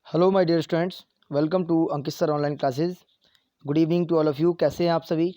Hello my dear students, welcome to Ankit sir online classes. Good evening to all of you. कैसे हैं आप सभी?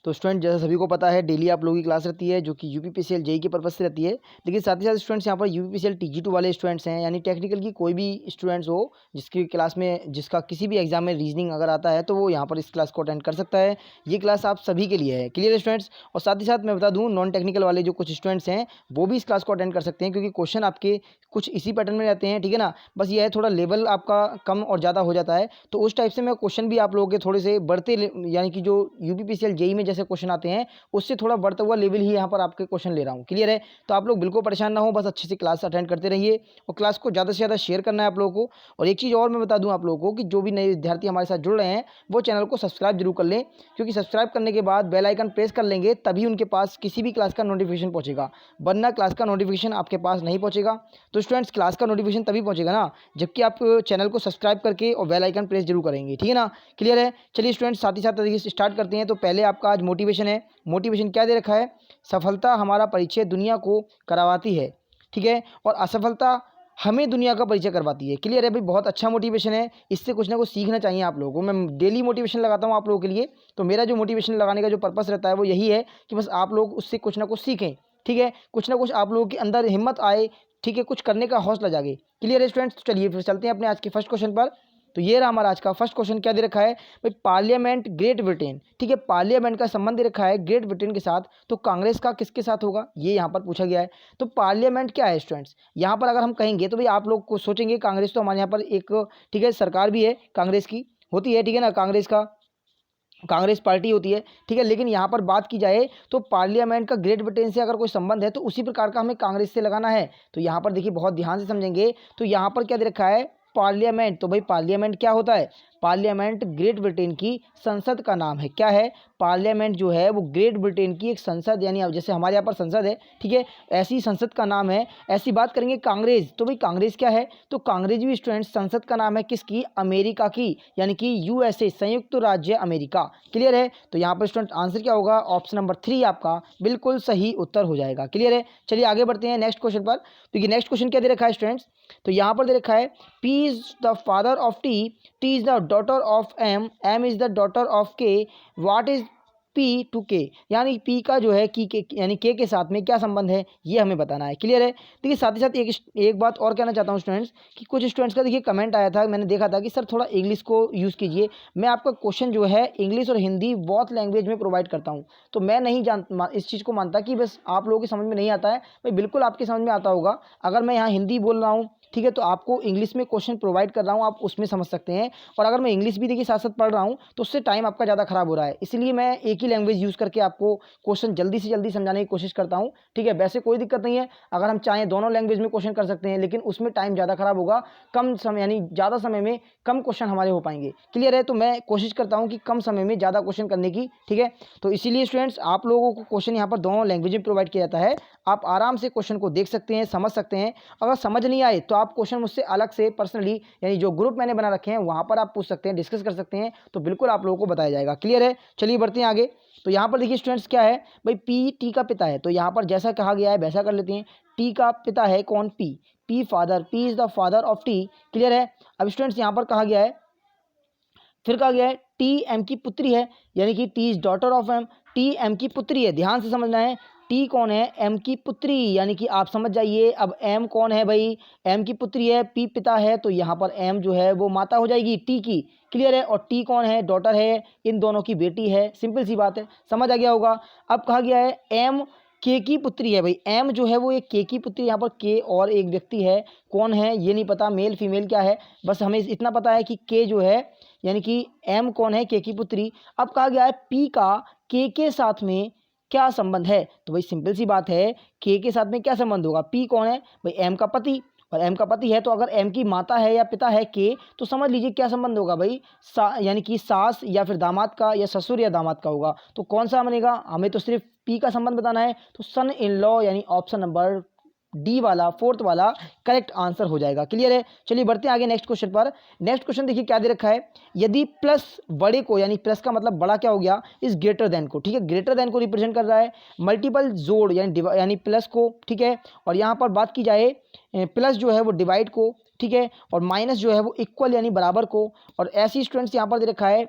तो स्टूडेंट, जैसा सभी को पता है, डेली आप लोगों की क्लास रहती है जो कि यूपीपीसीएल जेई के पर्पज़ से रहती है। लेकिन साथ ही साथ स्टूडेंट्स यहाँ पर यूपीपीसीएल टीजी2 वाले स्टूडेंट्स हैं, यानी टेक्निकल की कोई भी स्टूडेंट्स हो जिसकी क्लास में जिसका किसी भी एग्जाम में रीजनिंग अगर आता है तो वो यहाँ पर इस क्लास को अटेंड कर सकता है। ये क्लास आप सभी के लिए है। क्लियर है स्टूडेंट्स? और साथ ही साथ मैं बता दूँ, नॉन टेक्निकल वाले जो कुछ स्टूडेंट्स हैं वो भी इस क्लास को अटेंड कर सकते हैं, क्योंकि क्वेश्चन आपके कुछ इसी पैटर्न में रहते हैं। ठीक है ना? बस ये है, थोड़ा लेवल आपका कम और ज़्यादा हो जाता है, तो उस टाइप से मैं क्वेश्चन भी आप लोगों के थोड़े से बढ़ते यानी कि जो यूपीपीसीएल जेई में जैसे क्वेश्चन आते हैं उससे थोड़ा बढ़ता हुआ लेवल ही यहाँ पर आपके क्वेश्चन ले रहा हूँ। क्लियर है? तो आप लोग बिल्कुल परेशान ना हो, बस अच्छे से क्लास अटेंड करते रहिए और क्लास को ज़्यादा से ज़्यादा शेयर करना है आप लोगों को। और एक चीज़ और मैं बता दूँ आप लोगों को कि जो भी नए विद्यार्थी हमारे साथ जुड़ रहे हैं वो चैनल को सब्सक्राइब जरूर कर लें, क्योंकि सब्सक्राइब करने के बाद बेल आइकन प्रेस कर लेंगे तभी उनके पास किसी भी क्लास का नोटिफिकेशन पहुँचेगा, वरना क्लास का नोटिफिकेशन आपके पास नहीं पहुँचेगा। तो स्टूडेंट्स, क्लास का नोटिफिकेशन तभी पहुँचेगा ना जबकि आप चैनल को सब्सक्राइब करके और बेल आइकन प्रेस जरूर करेंगे। ठीक है ना? क्लियर है? चलिए स्टूडेंट्स, साथ ही साथ स्टार्ट करते हैं। तो पहले आपका आज मोटिवेशन है। मोटिवेशन क्या दे रखा है? सफलता हमारा परिचय दुनिया को करवाती है, ठीक है, और असफलता हमें दुनिया का परिचय करवाती है। क्लियर है भाई? बहुत अच्छा मोटिवेशन है, इससे कुछ ना कुछ सीखना चाहिए आप लोगों को। मैं डेली मोटिवेशन लगाता हूँ आप लोगों के लिए, तो मेरा जो मोटिवेशन लगाने का जो पर्पस रहता है वो यही है कि बस आप लोग उससे कुछ ना कुछ सीखें। ठीक है? कुछ ना कुछ आप लोगों के अंदर हिम्मत आए, ठीक है, कुछ करने का हौसला जागे। क्लियर है स्टूडेंट्स? तो चलिए फिर चलते हैं अपने आज के फर्स्ट क्वेश्चन पर। तो ये रहा हमारा आज का फर्स्ट क्वेश्चन। क्या दे रखा है भाई? Parliament great Britain. ठीक है, पार्लियामेंट का संबंध दे रखा है ग्रेट ब्रिटेन के साथ, तो कांग्रेस का किसके साथ होगा, ये यहाँ पर पूछा गया है। तो पार्लियामेंट क्या है स्टूडेंट्स? यहाँ पर अगर हम कहेंगे तो भाई आप लोग को सोचेंगे कांग्रेस तो हमारे यहाँ पर एक, ठीक है, सरकार भी है कांग्रेस की, होती है, ठीक है ना, कांग्रेस पार्टी होती है, ठीक है। लेकिन यहाँ पर बात की जाए तो पार्लियामेंट का ग्रेट ब्रिटेन से अगर कोई संबंध है तो उसी प्रकार का हमें कांग्रेस से लगाना है। तो यहाँ पर देखिए, बहुत ध्यान से समझेंगे। तो यहाँ पर क्या दे रखा है? पार्लियामेंट। तो भाई पार्लियामेंट क्या होता है? पार्लियामेंट ग्रेट ब्रिटेन की संसद का नाम है। क्या है? पार्लियामेंट जो है वो ग्रेट ब्रिटेन की एक संसद, यानी अब जैसे हमारे यहाँ पर संसद है, ठीक है, ऐसी संसद का नाम है। ऐसी बात करेंगे कांग्रेस, तो भाई कांग्रेस क्या है? तो कांग्रेस भी स्टूडेंट्स संसद का नाम है किसकी? अमेरिका की, यानी कि यूएसए, संयुक्त राज्य अमेरिका। क्लियर है? तो यहाँ पर स्टूडेंट आंसर क्या होगा? ऑप्शन नंबर 3 आपका बिल्कुल सही उत्तर हो जाएगा। क्लियर है? चलिए आगे बढ़ते हैं नेक्स्ट क्वेश्चन पर। तो ये नेक्स्ट क्वेश्चन क्या दे रखा है स्टूडेंट्स? तो यहाँ पर दे रखा है P is the father of T, T is the daughter of M, M is the daughter of K, what is P to K। यानी P का जो है की के यानी K के साथ में क्या संबंध है, ये हमें बताना है। क्लियर है? देखिए साथ ही साथ एक बात और कहना चाहता हूँ स्टूडेंट्स, कि कुछ स्टूडेंट्स का देखिए कमेंट आया था, मैंने देखा था कि सर थोड़ा इंग्लिश को यूज़ कीजिए। मैं आपका क्वेश्चन जो है इंग्लिश और हिंदी बोथ लैंग्वेज में प्रोवाइड करता हूँ। तो मैं नहीं इस चीज़ को मानता कि बस आप लोगों की समझ में नहीं आता है। भाई बिल्कुल आपकी समझ में आता होगा। अगर मैं यहाँ हिंदी बोल रहा हूँ, ठीक है, तो आपको इंग्लिश में क्वेश्चन प्रोवाइड कर रहा हूँ, आप उसमें समझ सकते हैं। और अगर मैं इंग्लिश भी देखिए साथ साथ पढ़ रहा हूँ तो उससे टाइम आपका ज़्यादा खराब हो रहा है, इसलिए मैं एक ही लैंग्वेज यूज़ करके आपको क्वेश्चन जल्दी से जल्दी समझाने की कोशिश करता हूँ। ठीक है, वैसे कोई दिक्कत नहीं है, अगर हम चाहें दोनों लैंग्वेज में क्वेश्चन कर सकते हैं, लेकिन उसमें टाइम ज़्यादा खराब होगा, कम समय यानी ज़्यादा समय में कम क्वेश्चन हमारे हो पाएंगे। क्लियर है? तो मैं कोशिश करता हूँ कि कम समय में ज़्यादा क्वेश्चन करने की। ठीक है, तो इसीलिए स्टूडेंट्स आप लोगों को क्वेश्चन यहाँ पर दोनों लैंग्वेज में प्रोवाइड किया जाता है। आप आराम से क्वेश्चन को देख सकते हैं, समझ सकते हैं। अगर समझ नहीं आए तो आप क्वेश्चन मुझसे अलग से पर्सनली, यानी जो ग्रुप मैंने बना रखे हैं वहाँ पर आप पूछ सकते हैं, डिस्कस कर सकते हैं, तो बिल्कुल आप लोगों को बताया जाएगा। क्लियर है? चलिए बढ़ते हैं आगे। तो यहाँ पर देखिए स्टूडेंट्स क्या है भाई? पी टी का पिता है, तो यहाँ पर जैसा कहा गया है वैसा कर लेते हैं। टी का पिता है कौन? P. P father, P is the father of T. Clear है? अब स्टूडेंट्स यहाँ पर कहा गया है, फिर कहा गया है टी एम की पुत्री है, यानी कि T is daughter of M. T M की पुत्री है, ध्यान से समझना है। टी कौन है? एम की पुत्री, यानी कि आप समझ जाइए। अब एम कौन है भाई? एम की पुत्री है, पी पिता है, तो यहाँ पर एम जो है वो माता हो जाएगी टी की। क्लियर है? और टी कौन है? डॉटर है, इन दोनों की बेटी है। सिंपल सी बात है, समझ आ गया होगा। अब कहा गया है एम के की पुत्री है। भाई एम जो है वो एक के की पुत्री, यहाँ पर के और एक व्यक्ति है, कौन है ये नहीं पता, मेल फीमेल क्या है, बस हमें इतना पता है कि के जो है, यानी कि एम कौन है? के की पुत्री। अब कहा गया है पी का के साथ में क्या संबंध है? तो भाई सिंपल सी बात है, के साथ में क्या संबंध होगा? पी कौन है भाई? एम का पति, और एम का पति है तो अगर एम की माता है या पिता है के, तो समझ लीजिए क्या संबंध होगा भाई? यानी कि सास या फिर दामाद का, या ससुर या दामाद का होगा। तो कौन सा बनेगा? हमें तो सिर्फ पी का संबंध बताना है, तो सन इन लॉ, यानी ऑप्शन नंबर डी वाला, फोर्थ वाला करेक्ट आंसर हो जाएगा। क्लियर है? चलिए बढ़ते हैं आगे नेक्स्ट क्वेश्चन पर। नेक्स्ट क्वेश्चन देखिए क्या दे रखा है? यदि प्लस बड़े को, यानी प्लस का मतलब बड़ा क्या हो गया? इस ग्रेटर देन को, ठीक है, ग्रेटर देन को रिप्रेजेंट कर रहा है। मल्टीपल जोड़ यानी प्लस को, ठीक है, और यहाँ पर बात की जाए प्लस जो है वो डिवाइड को, ठीक है, और माइनस जो है वो इक्वल यानी बराबर को, और ऐसी स्टूडेंट्स यहाँ पर दे रखा है,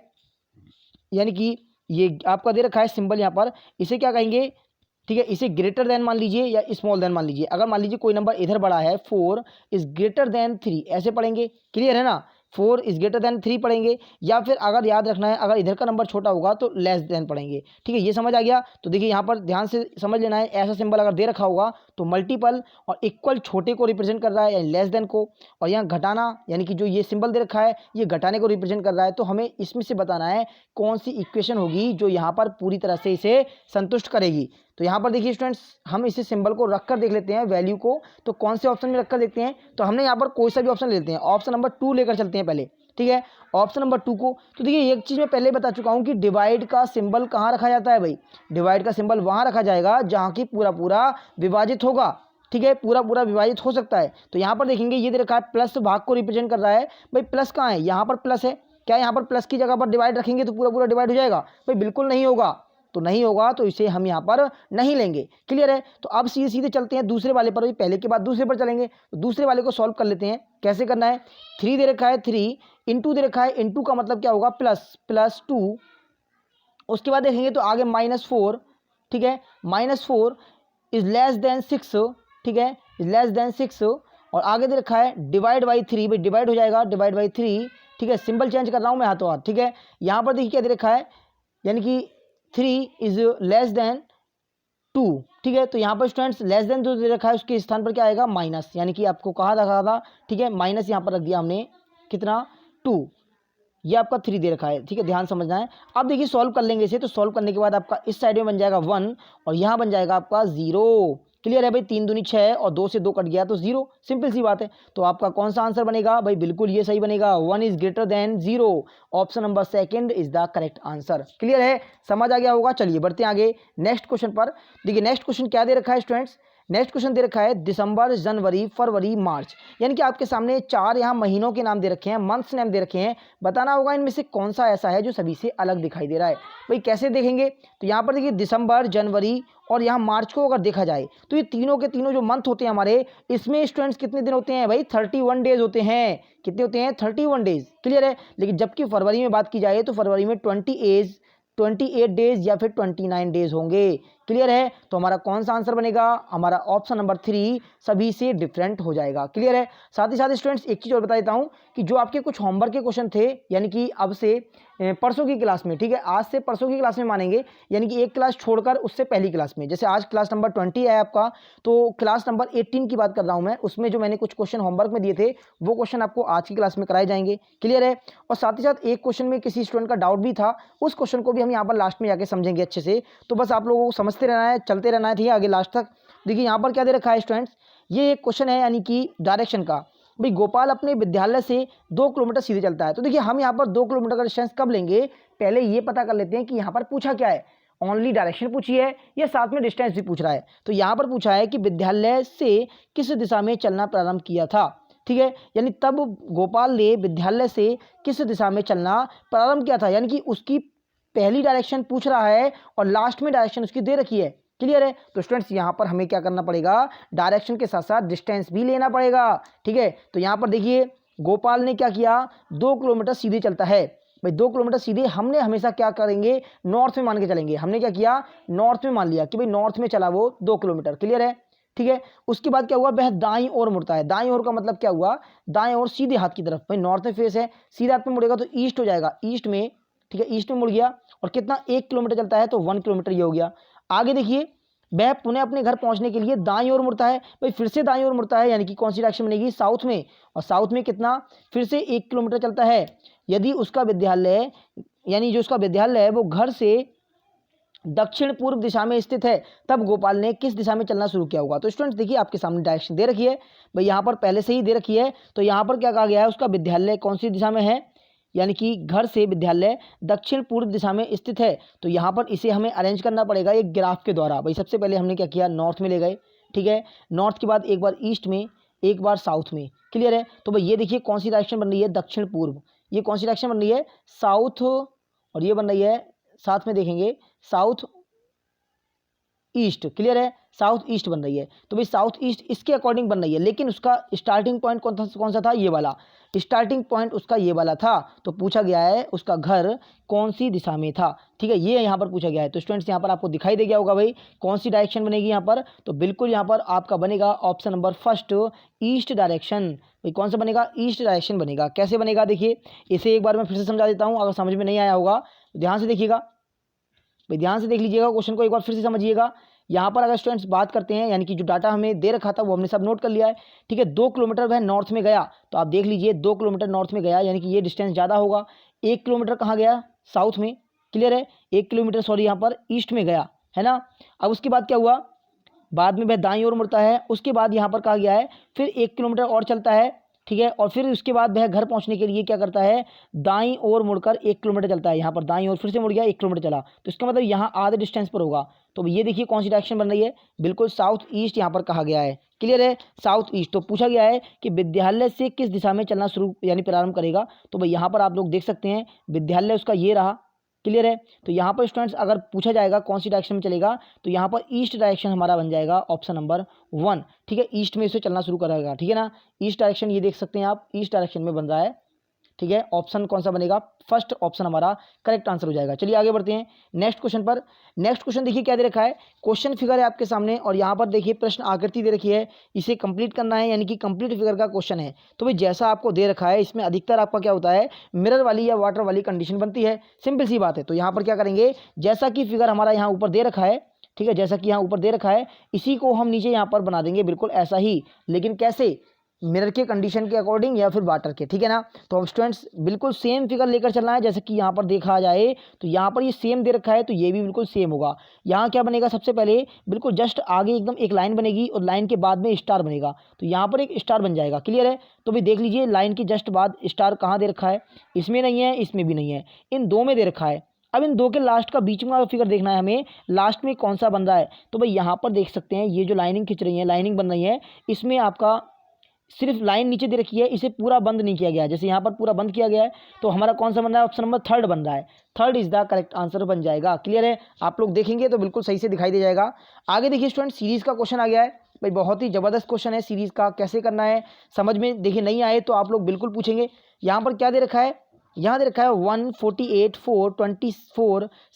यानी कि ये आपका दे रखा है सिंबल यहाँ पर, इसे क्या कहेंगे, ठीक है, इसे ग्रेटर देन मान लीजिए या स्मॉल देन मान लीजिए। अगर मान लीजिए कोई नंबर इधर बड़ा है, 4 इज ग्रेटर देन 3 ऐसे पढ़ेंगे, क्लियर है ना, 4 इज ग्रेटर देन 3 पढ़ेंगे, या फिर अगर याद रखना है अगर इधर का नंबर छोटा होगा तो लेस देन पढ़ेंगे, ठीक है, ये समझ आ गया। तो देखिए यहाँ पर ध्यान से समझ लेना है, ऐसा सिंबल अगर दे रखा होगा तो मल्टीपल और इक्वल छोटे को रिप्रेजेंट कर रहा है यानी लेस देन को, और यहाँ घटाना यानी कि जो ये सिंबल दे रखा है ये घटाने को रिप्रेजेंट कर रहा है। तो हमें इसमें से बताना है कौन सी इक्वेशन होगी जो यहाँ पर पूरी तरह से इसे संतुष्ट करेगी। तो यहाँ पर देखिए स्टूडेंट्स, हम इसे सिंबल को रखकर देख लेते हैं वैल्यू को, तो कौन से ऑप्शन में रखकर देखते हैं, तो हमने यहाँ पर कोई सा भी ऑप्शन ले लेते हैं, ऑप्शन नंबर 2 लेकर चलते हैं पहले, ठीक है, ऑप्शन नंबर 2 को। तो देखिए एक चीज़ मैं पहले बता चुका हूँ कि डिवाइड का सिंबल कहाँ रखा जाता है भाई, डिवाइड का सिंबल वहाँ रखा जाएगा जहाँ की पूरा पूरा विभाजित होगा, ठीक है, पूरा पूरा विभाजित हो सकता है। तो यहाँ पर देखेंगे ये दे रखा है प्लस भाग को रिप्रेजेंट कर रहा है, भाई प्लस कहाँ है, यहाँ पर प्लस है, क्या यहाँ पर प्लस की जगह पर डिवाइड रखेंगे तो पूरा पूरा डिवाइड हो जाएगा, भाई बिल्कुल नहीं होगा, तो नहीं होगा, तो इसे हम यहाँ पर नहीं लेंगे, क्लियर है। तो अब सीधे सीधे चलते हैं दूसरे वाले पर, पहले के बाद दूसरे पर चलेंगे, तो दूसरे वाले को सॉल्व कर लेते हैं। कैसे करना है, 3 दे रखा है, 3 इंटू दे रखा है, इंटू का मतलब क्या होगा प्लस, प्लस 2, उसके बाद देखेंगे तो आगे -4, ठीक है, -4 इज लेस देन 6, ठीक है, इज लेस देन 6, और आगे दे रखा है डिवाइड बाई 3, भाई डिवाइड हो जाएगा, डिवाइड बाई 3, ठीक है, सिंबल चेंज कर रहा हूँ मैं हाथों हाथ, ठीक है। यहाँ पर देखिए क्या दे रखा है, यानी कि 3 इज लेस देन 2, ठीक है, तो यहाँ पर स्टूडेंट्स लेस देन जो दे रखा है उसके स्थान पर क्या आएगा माइनस, यानी कि आपको कहा था, ठीक है, माइनस यहाँ पर रख दिया हमने, कितना 2, ये आपका 3 दे रखा है, ठीक है, ध्यान समझना है। अब देखिए सॉल्व कर लेंगे इसे, तो सॉल्व करने के बाद आपका इस साइड में बन जाएगा 1 और यहाँ बन जाएगा आपका 0, क्लियर है भाई, 3 दूनी 6 और 2 से 2 कट गया तो 0, सिंपल सी बात है। तो आपका कौन सा आंसर बनेगा भाई, बिल्कुल ये सही बनेगा, 1 is greater than 0, option number 2 is the correct answer, clear है, समझ आ गया होगा। चलिए बढ़ते हैं आगे नेक्स्ट क्वेश्चन पर। देखिए नेक्स्ट क्वेश्चन क्या दे रखा है स्टूडेंट्स, नेक्स्ट क्वेश्चन दे रखा है दिसंबर, जनवरी, फरवरी, मार्च, यानी कि आपके सामने 4 यहाँ महीनों के नाम दे रखे हैं, मंथ्स नेम दे रखे हैं, बताना होगा इनमें से कौन सा ऐसा है जो सभी से अलग दिखाई दे रहा है। भाई कैसे देखेंगे, तो यहाँ पर देखिए दिसंबर, जनवरी और यहाँ मार्च को अगर देखा जाए तो ये तीनों के तीनों जो मंथ होते हैं हमारे, इसमें स्टूडेंट्स कितने दिन होते हैं भाई, 31 डेज होते हैं, कितने होते हैं 31 डेज, क्लियर है। लेकिन जबकि फरवरी में बात की जाए तो फरवरी में 28 डेज या फिर 29 डेज होंगे, क्लियर है। तो हमारा कौन सा आंसर बनेगा, हमारा ऑप्शन नंबर 3 सभी से डिफरेंट हो जाएगा, क्लियर है। साथ ही साथ स्टूडेंट्स एक चीज़ और बता देता हूँ कि जो आपके कुछ होमवर्क के क्वेश्चन थे, यानी कि अब से परसों की क्लास में, ठीक है, आज से परसों की क्लास में मानेंगे, यानी कि एक क्लास छोड़कर उससे पहली क्लास में, जैसे आज क्लास नंबर 20 है आपका, तो क्लास नंबर 18 की बात कर रहा हूँ मैं, उसमें जो मैंने कुछ क्वेश्चन होमवर्क में दिए थे वो क्वेश्चन आपको आज की क्लास में कराए जाएंगे, क्लियर है। और साथ ही साथ एक क्वेश्चन में किसी स्टूडेंट का डाउट भी था, उस क्वेश्चन को भी हम यहाँ पर लास्ट में जाके समझेंगे अच्छे से, तो बस आप लोगों को समझते रहना है, चलते रहना है, ठीक है, आगे लास्ट तक। देखिए यहाँ पर क्या दे रखा है स्टूडेंट्स, ये एक क्वेश्चन है यानी कि डायरेक्शन का, भाई गोपाल अपने विद्यालय से 2 किलोमीटर सीधे चलता है। तो देखिए हम यहाँ पर 2 किलोमीटर का डिस्टेंस कब लेंगे, पहले ये पता कर लेते हैं कि यहाँ पर पूछा क्या है, ओनली डायरेक्शन पूछी है या साथ में डिस्टेंस भी पूछ रहा है। तो यहाँ पर पूछा है कि विद्यालय से किस दिशा में चलना प्रारंभ किया था, ठीक है, यानी तब गोपाल ने विद्यालय से किस दिशा में चलना प्रारंभ किया था, यानी कि उसकी पहली डायरेक्शन पूछ रहा है और लास्ट में डायरेक्शन उसकी दे रखी है, क्लियर है। तो स्टूडेंट्स यहाँ पर हमें क्या करना पड़ेगा, डायरेक्शन के साथ साथ डिस्टेंस भी लेना पड़ेगा, ठीक है। तो यहाँ पर देखिए गोपाल ने क्या किया, 2 किलोमीटर सीधे चलता है, भाई 2 किलोमीटर सीधे हमने हमेशा क्या करेंगे, नॉर्थ में मान के चलेंगे, हमने क्या किया नॉर्थ में मान लिया कि भाई नॉर्थ में चला वो 2 किलोमीटर, क्लियर है, ठीक है। उसके बाद क्या हुआ, वह दाईं ओर मुड़ता है, दाईं ओर का मतलब क्या हुआ, दाईं ओर सीधे हाथ की तरफ, भाई नॉर्थ में फेस है, सीधे हाथ में मुड़ेगा तो ईस्ट हो जाएगा, ईस्ट में, ठीक है, ईस्ट में मुड़ गया, और कितना 1 किलोमीटर चलता है तो 1 किलोमीटर ये हो गया। आगे देखिए वह पुनः अपने घर पहुंचने के लिए दाईं ओर मुड़ता है, भाई फिर से दाईं ओर मुड़ता है, यानी कि कौन सी डायरेक्शन बनेगी, साउथ में, और साउथ में कितना फिर से 1 किलोमीटर चलता है। यदि उसका विद्यालय, यानी जो उसका विद्यालय है वो घर से दक्षिण पूर्व दिशा में स्थित है, तब गोपाल ने किस दिशा में चलना शुरू किया होगा। तो स्टूडेंट्स देखिए आपके सामने डायरेक्शन दे रखी है, भाई यहाँ पर पहले से ही दे रखी है, तो यहाँ पर क्या कहा गया है, उसका विद्यालय कौन सी दिशा में है, यानी कि घर से विद्यालय दक्षिण पूर्व दिशा में स्थित है। तो यहाँ पर इसे हमें अरेंज करना पड़ेगा एक ग्राफ के द्वारा। भाई सबसे पहले हमने क्या किया, नॉर्थ में ले गए, ठीक है, नॉर्थ के बाद एक बार ईस्ट में, एक बार साउथ में, क्लियर है। तो भाई ये देखिए कौन सी डायरेक्शन बन रही है, दक्षिण पूर्व, ये कौन सी डायरेक्शन बन रही है, साउथ, और ये बन रही है साथ में देखेंगे साउथ ईस्ट, क्लियर है, साउथ ईस्ट बन रही है, तो भाई साउथ ईस्ट इसके अकॉर्डिंग बन रही है, लेकिन उसका स्टार्टिंग पॉइंट कौन सा था, ये वाला स्टार्टिंग पॉइंट उसका ये वाला था। तो पूछा गया है उसका घर कौन सी दिशा में था, ठीक है, ये यहाँ पर पूछा गया है। तो स्टूडेंट्स यहाँ पर आपको दिखाई दे गया होगा भाई कौन सी डायरेक्शन बनेगी यहाँ पर, तो बिल्कुल यहाँ पर आपका बनेगा option number first, east direction. भाई कौन सा बनेगा, ईस्ट डायरेक्शन बनेगा। कैसे बनेगा देखिए, इसे एक बार मैं फिर से समझा देता हूँ, अगर समझ में नहीं आया होगा तो ध्यान से देखिएगा, भाई ध्यान से देख लीजिएगा, क्वेश्चन को एक बार फिर से समझिएगा। यहाँ पर अगर स्टूडेंट्स बात करते हैं, यानी कि जो डाटा हमें दे रखा था वो हमने सब नोट कर लिया है, ठीक है। 2 किलोमीटर वह नॉर्थ में गया, तो आप देख लीजिए 2 किलोमीटर नॉर्थ में गया, यानी कि ये डिस्टेंस ज़्यादा होगा। 1 किलोमीटर कहाँ गया, साउथ में, क्लियर है, 1 किलोमीटर सॉरी यहाँ पर ईस्ट में गया, है ना। अब उसके बाद क्या हुआ, बाद में वह दाईं ओर मुड़ता है, उसके बाद यहाँ पर कहा गया है फिर 1 किलोमीटर और चलता है, ठीक है, और फिर उसके बाद वह घर पहुंचने के लिए क्या करता है, दाईं ओर मुड़कर 1 किलोमीटर चलता है। यहाँ पर दाईं ओर फिर से मुड़ गया, 1 किलोमीटर चला, तो इसका मतलब यहाँ आधे डिस्टेंस पर होगा। तो ये देखिए कौन सी डायरेक्शन बन रही है, बिल्कुल साउथ ईस्ट यहाँ पर कहा गया है, क्लियर है, साउथ ईस्ट। तो पूछा गया है कि विद्यालय से किस दिशा में चलना शुरू यानी प्रारंभ करेगा, तो भाई यहाँ पर आप लोग देख सकते हैं विद्यालय उसका ये रहा, क्लियर है। तो यहाँ पर स्टूडेंट्स अगर पूछा जाएगा कौन सी डायरेक्शन में चलेगा, तो यहाँ पर ईस्ट डायरेक्शन हमारा बन जाएगा ऑप्शन नंबर 1, ठीक है, ईस्ट में इसे चलना शुरू करेगा, ठीक है ना। ईस्ट डायरेक्शन ये देख सकते हैं आप, ईस्ट डायरेक्शन में बन रहा है, ठीक है। ऑप्शन कौन सा बनेगा, फर्स्ट ऑप्शन हमारा करेक्ट आंसर हो जाएगा। चलिए आगे बढ़ते हैं नेक्स्ट क्वेश्चन पर। नेक्स्ट क्वेश्चन देखिए क्या दे रखा है, क्वेश्चन फिगर है आपके सामने, और यहाँ पर देखिए प्रश्न आकृति दे रखी है, इसे कंप्लीट करना है, यानी कि कंप्लीट फिगर का क्वेश्चन है। तो भाई जैसा आपको दे रखा है इसमें अधिकतर आपका क्या होता है, मिरर वाली या वाटर वाली कंडीशन बनती है, सिंपल सी बात है। तो यहाँ पर क्या करेंगे, जैसा कि फिगर हमारा यहाँ ऊपर दे रखा है, ठीक है, जैसा कि यहाँ ऊपर दे रखा है, इसी को हम नीचे यहाँ पर बना देंगे बिल्कुल ऐसा ही, लेकिन कैसे, मिरर के कंडीशन के अकॉर्डिंग या फिर वाटर के, ठीक है ना। तो अब स्टूडेंट्स बिल्कुल सेम फिगर लेकर चलना है, जैसे कि यहाँ पर देखा जाए तो यहाँ पर ये सेम दे रखा है, तो ये भी बिल्कुल सेम होगा। यहाँ क्या बनेगा, सबसे पहले बिल्कुल जस्ट आगे एकदम एक लाइन बनेगी और लाइन के बाद में स्टार बनेगा, तो यहाँ पर एक स्टार बन जाएगा, क्लियर है। तो भी देख लीजिए लाइन के जस्ट बाद स्टार कहाँ दे रखा है, इसमें नहीं है, इसमें भी नहीं है, इन दो में दे रखा है। अब इन दो के लास्ट का बीच में फिगर देखना है हमें, लास्ट में कौन सा बन रहा है। तो भाई यहाँ पर देख सकते हैं ये जो लाइनिंग खिंच रही है, लाइनिंग बन रही है, इसमें आपका सिर्फ लाइन नीचे दे रखी है, इसे पूरा बंद नहीं किया गया है, जैसे यहाँ पर पूरा बंद किया गया है। तो हमारा कौन सा बन रहा है, ऑप्शन नंबर 3 बन रहा है, 3 इज द करेक्ट आंसर बन जाएगा, क्लियर है। आप लोग देखेंगे तो बिल्कुल सही से दिखाई दे जाएगा। आगे देखिए स्टूडेंट, सीरीज का क्वेश्चन आ गया है, भाई बहुत ही जबरदस्त क्वेश्चन है सीरीज का, कैसे करना है समझ में देखिए नहीं आए तो आप लोग बिल्कुल पूछेंगे। यहाँ पर क्या दे रखा है, यहाँ दे रखा है 1, 48, 4, 24,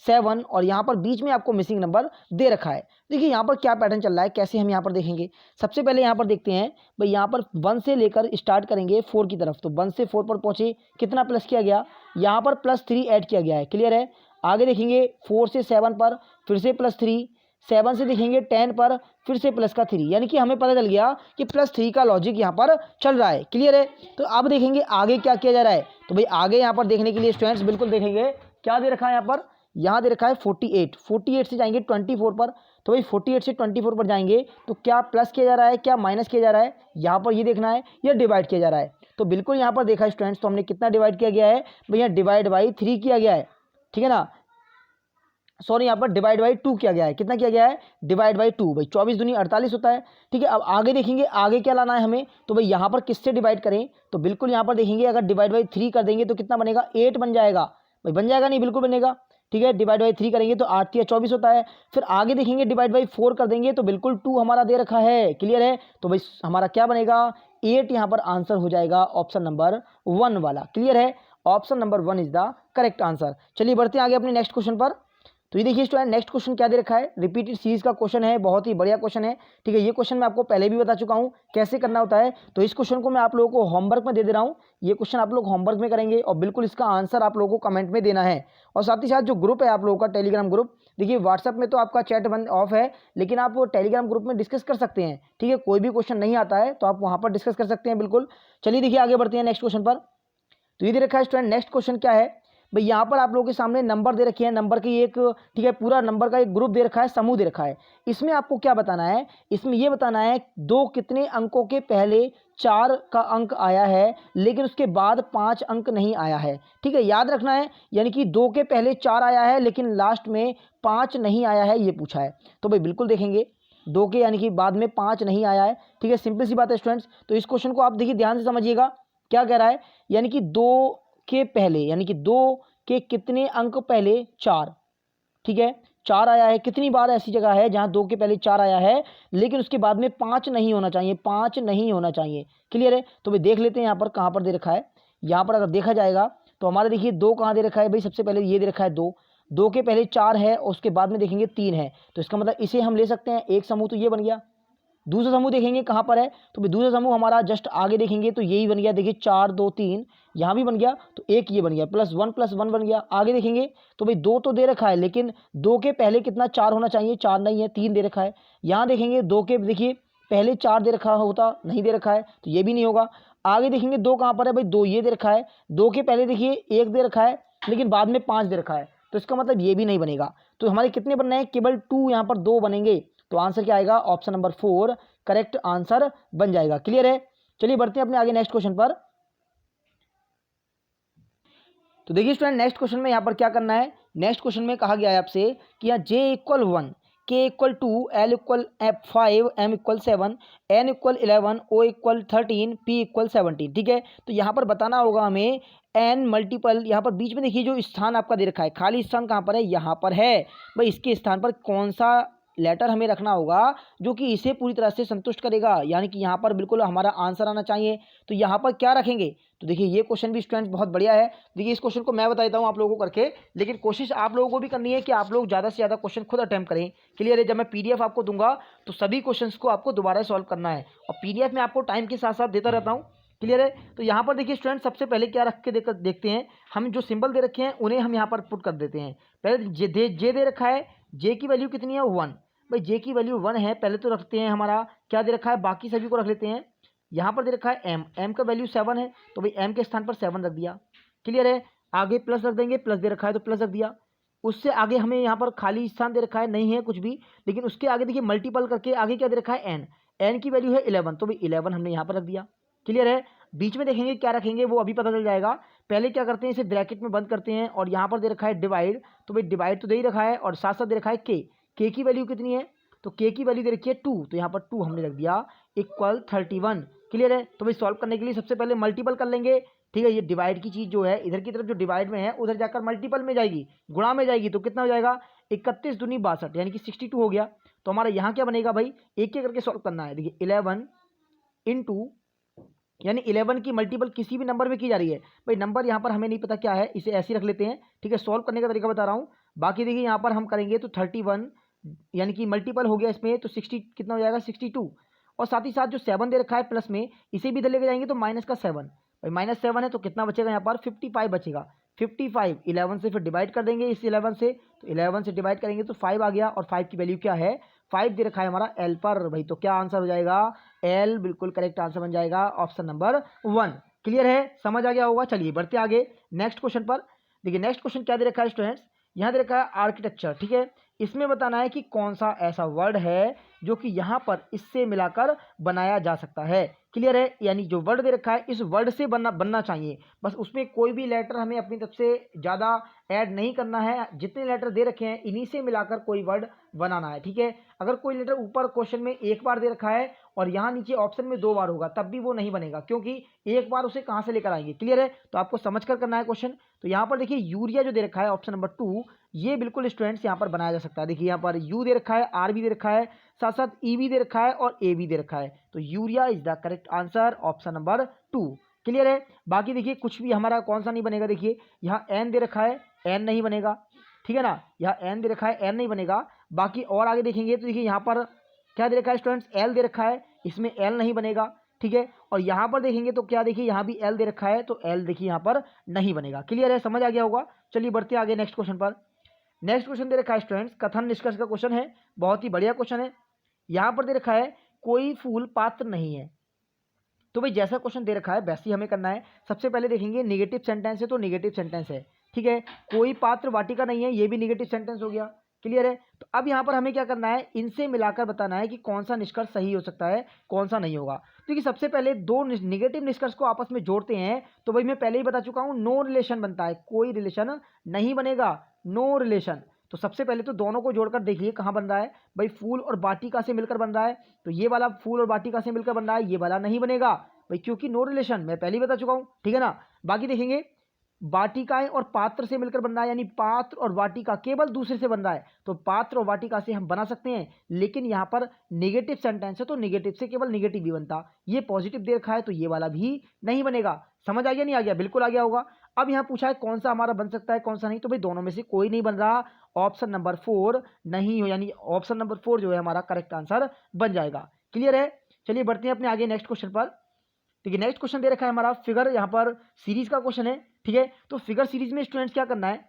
7, और यहाँ पर बीच में आपको मिसिंग नंबर दे रखा है। देखिए यहाँ पर क्या पैटर्न चल रहा है, कैसे हम यहाँ पर देखेंगे। सबसे पहले यहाँ पर देखते हैं भाई, यहाँ पर 1 से लेकर स्टार्ट करेंगे 4 की तरफ, तो 1 से 4 पर पहुँचे, कितना प्लस किया गया, यहाँ पर +3 ऐड किया गया है, क्लियर है। आगे देखेंगे 4 से 7 पर फिर से +3, 7 से देखेंगे 10 पर फिर से प्लस का 3, यानी कि हमें पता चल गया कि +3 का लॉजिक यहाँ पर चल रहा है, क्लियर है। तो अब देखेंगे आगे क्या किया जा रहा है। तो भाई आगे यहाँ पर देखने के लिए स्टूडेंट्स बिल्कुल देखेंगे क्या दे रखा है, यहाँ दे रखा है 48 से जाएंगे 24 पर। तो भाई 48 से 24 पर जाएंगे तो क्या प्लस किया जा रहा है, क्या माइनस किया जा रहा है, यहाँ पर ये देखना है, या डिवाइड किया जा रहा है। तो बिल्कुल यहाँ पर देखा स्टूडेंट्स, तो हमने कितना डिवाइड किया गया है भैया, डिवाइड बाई 3 किया गया है, ठीक है ना, सॉरी यहाँ पर डिवाइड बाई 2 किया गया है। कितना किया गया है, डिवाइड बाई 2, भाई 24 दूनी 48 होता है, ठीक है। अब आगे देखेंगे आगे क्या लाना है हमें, तो भाई यहाँ पर किससे डिवाइड करें, तो बिल्कुल यहाँ पर देखेंगे अगर डिवाइड बाई 3 कर देंगे तो कितना बनेगा, 8 बन जाएगा, भाई बन जाएगा नहीं, बिल्कुल बनेगा, ठीक है। डिवाइड बाई 3 करेंगे तो 8 या 24 होता है। फिर आगे देखेंगे डिवाइड बाई 4 कर देंगे तो बिल्कुल 2 हमारा दे रखा है, क्लियर है। तो भाई हमारा क्या बनेगा, 8 यहाँ पर आंसर हो जाएगा ऑप्शन नंबर 1 वाला, क्लियर है। Option number 1 is the correct answer. चलिए बढ़ते हैं आगे अपने नेक्स्ट क्वेश्चन पर। तो ये देखिए स्टूडेंट, नेक्स्ट क्वेश्चन क्या दे रखा है, रिपीटेड सीरीज का क्वेश्चन है, बहुत ही बढ़िया क्वेश्चन है, ठीक है। ये क्वेश्चन मैं आपको पहले भी बता चुका हूँ कैसे करना होता है, तो इस क्वेश्चन को मैं आप लोगों को होमवर्क में दे रहा हूँ। ये क्वेश्चन आप लोग होमवर्क में करेंगे और बिल्कुल इसका आंसर आप लोगों को कमेंट में देना है। और साथ ही साथ जो ग्रुप है आप लोगों का टेलीग्राम ग्रुप, देखिए व्हाट्सएप में तो आपका चैट बंद ऑफ है, लेकिन आप वो टेलीग्राम ग्रुप में डिस्कस कर सकते हैं, ठीक है। कोई भी क्वेश्चन नहीं आता है तो आप वहाँ पर डिस्कस कर सकते हैं, बिल्कुल। चलिए देखिए आगे बढ़ते हैं नेक्स्ट क्वेश्चन पर। तो ये दे रखा है स्टूडेंट, नेक्स्ट क्वेश्चन क्या है भाई, यहाँ पर आप लोगों के सामने नंबर दे रखे हैं, नंबर की एक, ठीक है, पूरा नंबर का एक ग्रुप दे रखा है, समूह दे रखा है। इसमें आपको क्या बताना है, इसमें ये बताना है 2 कितने अंकों के पहले 4 का अंक आया है लेकिन उसके बाद 5 अंक नहीं आया है, ठीक है, याद रखना है। यानी कि 2 के पहले 4 आया है लेकिन लास्ट में 5 नहीं आया है, ये पूछा है। तो भाई बिल्कुल देखेंगे 2 के यानी कि बाद में 5 नहीं आया है, ठीक है, सिंपल सी बात है स्टूडेंट्स। तो इस क्वेश्चन को आप देखिए ध्यान से समझिएगा क्या कह रहा है, यानी कि 2 के पहले, यानी कि 2 के कितने अंक पहले 4, ठीक है, 4 आया है, कितनी बार ऐसी जगह है जहाँ 2 के पहले 4 आया है लेकिन उसके बाद में 5 नहीं होना चाहिए, 5 नहीं होना चाहिए। क्लियर है? तो भाई देख लेते हैं यहाँ पर कहाँ पर दे रखा है। यहाँ पर अगर देखा जाएगा तो हमारा देखिए 2 कहाँ दे रखा है भाई, सबसे पहले ये दे रखा है 2, 2 के पहले 4 है और उसके बाद में देखेंगे 3 है, तो इसका मतलब इसे हम ले सकते हैं एक समूह, तो ये बन गया। दूसरा समूह देखेंगे कहाँ पर है, तो भाई दूसरा समूह हमारा जस्ट आगे देखेंगे तो यही बन गया, देखिए 4 2 3 यहाँ भी बन गया, तो एक ये बन गया, प्लस वन बन गया। आगे देखेंगे तो भाई 2 तो दे रखा है लेकिन 2 के पहले कितना 4 होना चाहिए, 4 नहीं है, 3 दे रखा है। यहाँ देखेंगे 2 के देखिए पहले 4 दे रखा होता, नहीं दे रखा है, तो ये भी नहीं होगा। आगे देखेंगे 2 कहाँ पर है भाई, 2 ये दे रखा है, 2 के पहले देखिए 1 दे रखा है लेकिन बाद में 5 दे रखा है, तो इसका मतलब ये भी नहीं बनेगा। तो हमारे कितने बनने हैं, केवल 2 यहाँ पर 2 बनेंगे, तो आंसर क्या आएगा, ऑप्शन नंबर 4 करेक्ट आंसर बन जाएगा। क्लियर है? चलिए बढ़ते हैं अपने आगे नेक्स्ट क्वेश्चन पर। तो देखिए स्टूडेंट नेक्स्ट क्वेश्चन में यहाँ पर क्या करना है, नेक्स्ट क्वेश्चन में कहा गया है आपसे कि यहाँ j equal 1, k equal 2, l equal 5, m equal 7, n equal 11, o equal 13, p equal 17। ठीक है, तो यहाँ पर बताना होगा हमें n मल्टीपल, यहाँ पर बीच में देखिए जो स्थान आपका दे रखा है, खाली स्थान कहाँ पर है, यहाँ पर है भाई, इसके स्थान पर कौन सा लेटर हमें रखना होगा जो कि इसे पूरी तरह से संतुष्ट करेगा, यानी कि यहाँ पर बिल्कुल हमारा आंसर आना चाहिए। तो यहाँ पर क्या रखेंगे, तो देखिए ये क्वेश्चन भी स्टूडेंट्स बहुत बढ़िया है। देखिए इस क्वेश्चन को मैं बता देता हूँ आप लोगों को करके, लेकिन कोशिश आप लोगों को भी करनी है कि आप लोग ज़्यादा से ज़्यादा क्वेश्चन खुद अटेम्प्ट करें। क्लियर है? जब मैं पीडीएफ आपको दूंगा तो सभी क्वेश्चन को आपको दोबारा सॉल्व करना है, और पीडीएफ में आपको टाइम के साथ साथ देता रहता हूँ। क्लियर है? तो यहाँ पर देखिए स्टूडेंट सबसे पहले क्या रख के देखते हैं, हम जो सिंबल दे रखे हैं उन्हें हम यहाँ पर पुट कर देते हैं। पहले जे दे रखा है, जे की वैल्यू कितनी है 1, भाई जे की वैल्यू 1 है, पहले तो रखते हैं हमारा क्या दे रखा है, बाकी सभी को रख लेते हैं। यहाँ पर दे रखा है m का वैल्यू 7 है, तो भाई m के स्थान पर 7 रख दिया। क्लियर है? आगे प्लस रख देंगे, प्लस दे रखा है तो प्लस रख दिया। उससे आगे हमें यहाँ पर खाली स्थान दे रखा है, नहीं है कुछ भी, लेकिन उसके आगे देखिए मल्टीपल करके आगे क्या दे रखा है n की वैल्यू है 11, तो भाई 11 हमने यहाँ पर रख दिया। क्लियर है? बीच में देखेंगे क्या रखेंगे वो अभी पता चल जाएगा। पहले क्या करते हैं, इसे ब्रैकेट में बंद करते हैं और यहाँ पर दे रखा है डिवाइड, तो भाई डिवाइड तो दे ही रखा है और साथ साथ दे रखा है के की वैल्यू कितनी है, तो के की वैल्यू दे रखी है 2, तो यहाँ पर 2 हमने रख दिया इक्वल 31। क्लियर है? तो भाई सॉल्व करने के लिए सबसे पहले मल्टीपल कर लेंगे। ठीक है, ये डिवाइड की चीज़ जो है इधर की तरफ जो डिवाइड में है उधर जाकर मल्टीपल में जाएगी, गुणा में जाएगी, तो कितना हो जाएगा 31 दूनी 62, यानी कि 62 हो गया। तो हमारा यहाँ क्या बनेगा भाई, एक एक करके सॉल्व करना है। देखिए 11 इंटू, यानी 11 की मल्टीपल किसी भी नंबर में की जा रही है, भाई नंबर यहाँ पर हमें नहीं पता क्या है, इसे ऐसे ही रख लेते हैं। ठीक है, सॉल्व करने का तरीका बता रहा हूँ। बाकी देखिए यहाँ पर हम करेंगे तो 31 यानी कि मल्टीपल हो गया इसमें, तो 60 कितना हो जाएगा 62, और साथ ही साथ जो 7 दे रखा है प्लस में, इसे भी इधर लेके जाएंगे तो माइनस का 7, भाई -7 है तो कितना बचेगा यहाँ पर 55 बचेगा। 55 11 से फिर डिवाइड कर देंगे इस 11 से, तो 11 से डिवाइड करेंगे तो 5 आ गया, और 5 की वैल्यू क्या है, 5 दे रखा है हमारा एल पर भाई, तो क्या आंसर हो जाएगा एल, बिल्कुल करेक्ट आंसर बन जाएगा ऑप्शन नंबर 1। क्लियर है? समझ आ गया होगा। चलिए बढ़ते आगे नेक्स्ट क्वेश्चन पर। देखिए नेक्स्ट क्वेश्चन क्या दे रखा है स्टूडेंट्स, यहाँ दे रखा है आर्किटेक्चर। ठीक है, इसमें बताना है कि कौन सा ऐसा वर्ड है जो कि यहाँ पर इससे मिलाकर बनाया जा सकता है। क्लियर है? यानी जो वर्ड दे रखा है इस वर्ड से बनना चाहिए, बस उसमें कोई भी लेटर हमें अपनी तरफ से ज़्यादा ऐड नहीं करना है, जितने लेटर दे रखे हैं इन्हीं से मिलाकर कोई वर्ड बनाना है। ठीक है, अगर कोई लेटर ऊपर क्वेश्चन में एक बार दे रखा है और यहाँ नीचे ऑप्शन में 2 बार होगा तब भी वो नहीं बनेगा, क्योंकि एक बार उसे कहाँ से लेकर आएंगे। क्लियर है? तो आपको समझ कर करना है क्वेश्चन। तो यहाँ पर देखिए यूरिया जो दे रखा है ऑप्शन नंबर 2, ये बिल्कुल स्टूडेंट्स यहाँ पर बनाया जा सकता है। देखिए यहाँ पर यू दे रखा है, आर भी दे रखा है, साथ साथ ई भी दे रखा है और ए भी दे रखा है, तो urea is the correct answer option number 2। Clear है? बाकी देखिए कुछ भी हमारा कौन सा नहीं बनेगा, देखिए यहाँ एन दे रखा है, एन नहीं बनेगा। ठीक है ना, यहाँ एन दे रखा है, एन नहीं बनेगा। बाकी और आगे देखेंगे तो देखिए यहाँ पर क्या दे रखा है स्टूडेंट्स, एल दे रखा है, इसमें एल नहीं बनेगा। ठीक है, और यहाँ पर देखेंगे तो क्या, देखिए यहाँ भी एल दे रखा है, तो एल देखिए यहाँ पर नहीं बनेगा। क्लियर है? समझ आ गया होगा। चलिए बढ़ते आगे नेक्स्ट क्वेश्चन पर। नेक्स्ट क्वेश्चन दे रखा है स्टूडेंट्स, कथन निष्कर्ष का क्वेश्चन है, बहुत ही बढ़िया क्वेश्चन है। यहाँ पर दे रखा है कोई फूल पात्र नहीं है, तो भाई जैसा क्वेश्चन दे रखा है वैसे ही हमें करना है। सबसे पहले देखेंगे निगेटिव सेंटेंस है तो निगेटिव सेंटेंस है। ठीक है, कोई पात्र वाटिका नहीं है, ये भी निगेटिव सेंटेंस हो गया। क्लियर है? तो अब यहाँ पर हमें क्या करना है, इनसे मिलाकर बताना है कि कौन सा निष्कर्ष सही हो सकता है, कौन सा नहीं होगा। क्योंकि सबसे पहले दो निगेटिव निष्कर्ष को आपस में जोड़ते हैं तो भाई मैं पहले ही बता चुका हूँ नो रिलेशन बनता है, कोई रिलेशन नहीं बनेगा, नो रिलेशन। तो सबसे पहले तो दोनों को जोड़कर देखिए कहाँ बन रहा है, भाई फूल और वाटिका से मिलकर बन रहा है, तो ये वाला फूल और वाटिका से मिलकर बन रहा है, ये वाला नहीं बनेगा भाई, क्योंकि नो रिलेशन मैं पहले ही बता चुका हूँ। ठीक है ना, बाकी देखेंगे वाटिकाएं और पात्र से मिलकर बन रहा है, यानी पात्र और वाटिका केवल दूसरे से बन रहा है, तो पात्र और वाटिका से हम बना सकते हैं। लेकिन यहाँ पर नेगेटिव सेंटेंस है तो नेगेटिव से केवल नेगेटिव ही बनता। ये पॉजिटिव दे रखा है तो ये वाला भी नहीं बनेगा। समझ आ गया नहीं आ गया? बिल्कुल आ गया होगा। अब यहाँ पूछा है कौन सा हमारा बन सकता है कौन सा नहीं, तो भाई दोनों में से कोई नहीं बन रहा। ऑप्शन नंबर 4 नहीं हो, यानी ऑप्शन नंबर 4 जो है हमारा करेक्ट आंसर बन जाएगा। क्लियर है? चलिए बढ़ते हैं अपने आगे नेक्स्ट क्वेश्चन पर। ठीक है, नेक्स्ट क्वेश्चन दे रखा है हमारा फिगर, यहाँ पर सीरीज का क्वेश्चन है। ठीक है, तो फिगर सीरीज में स्टूडेंट्स क्या करना है,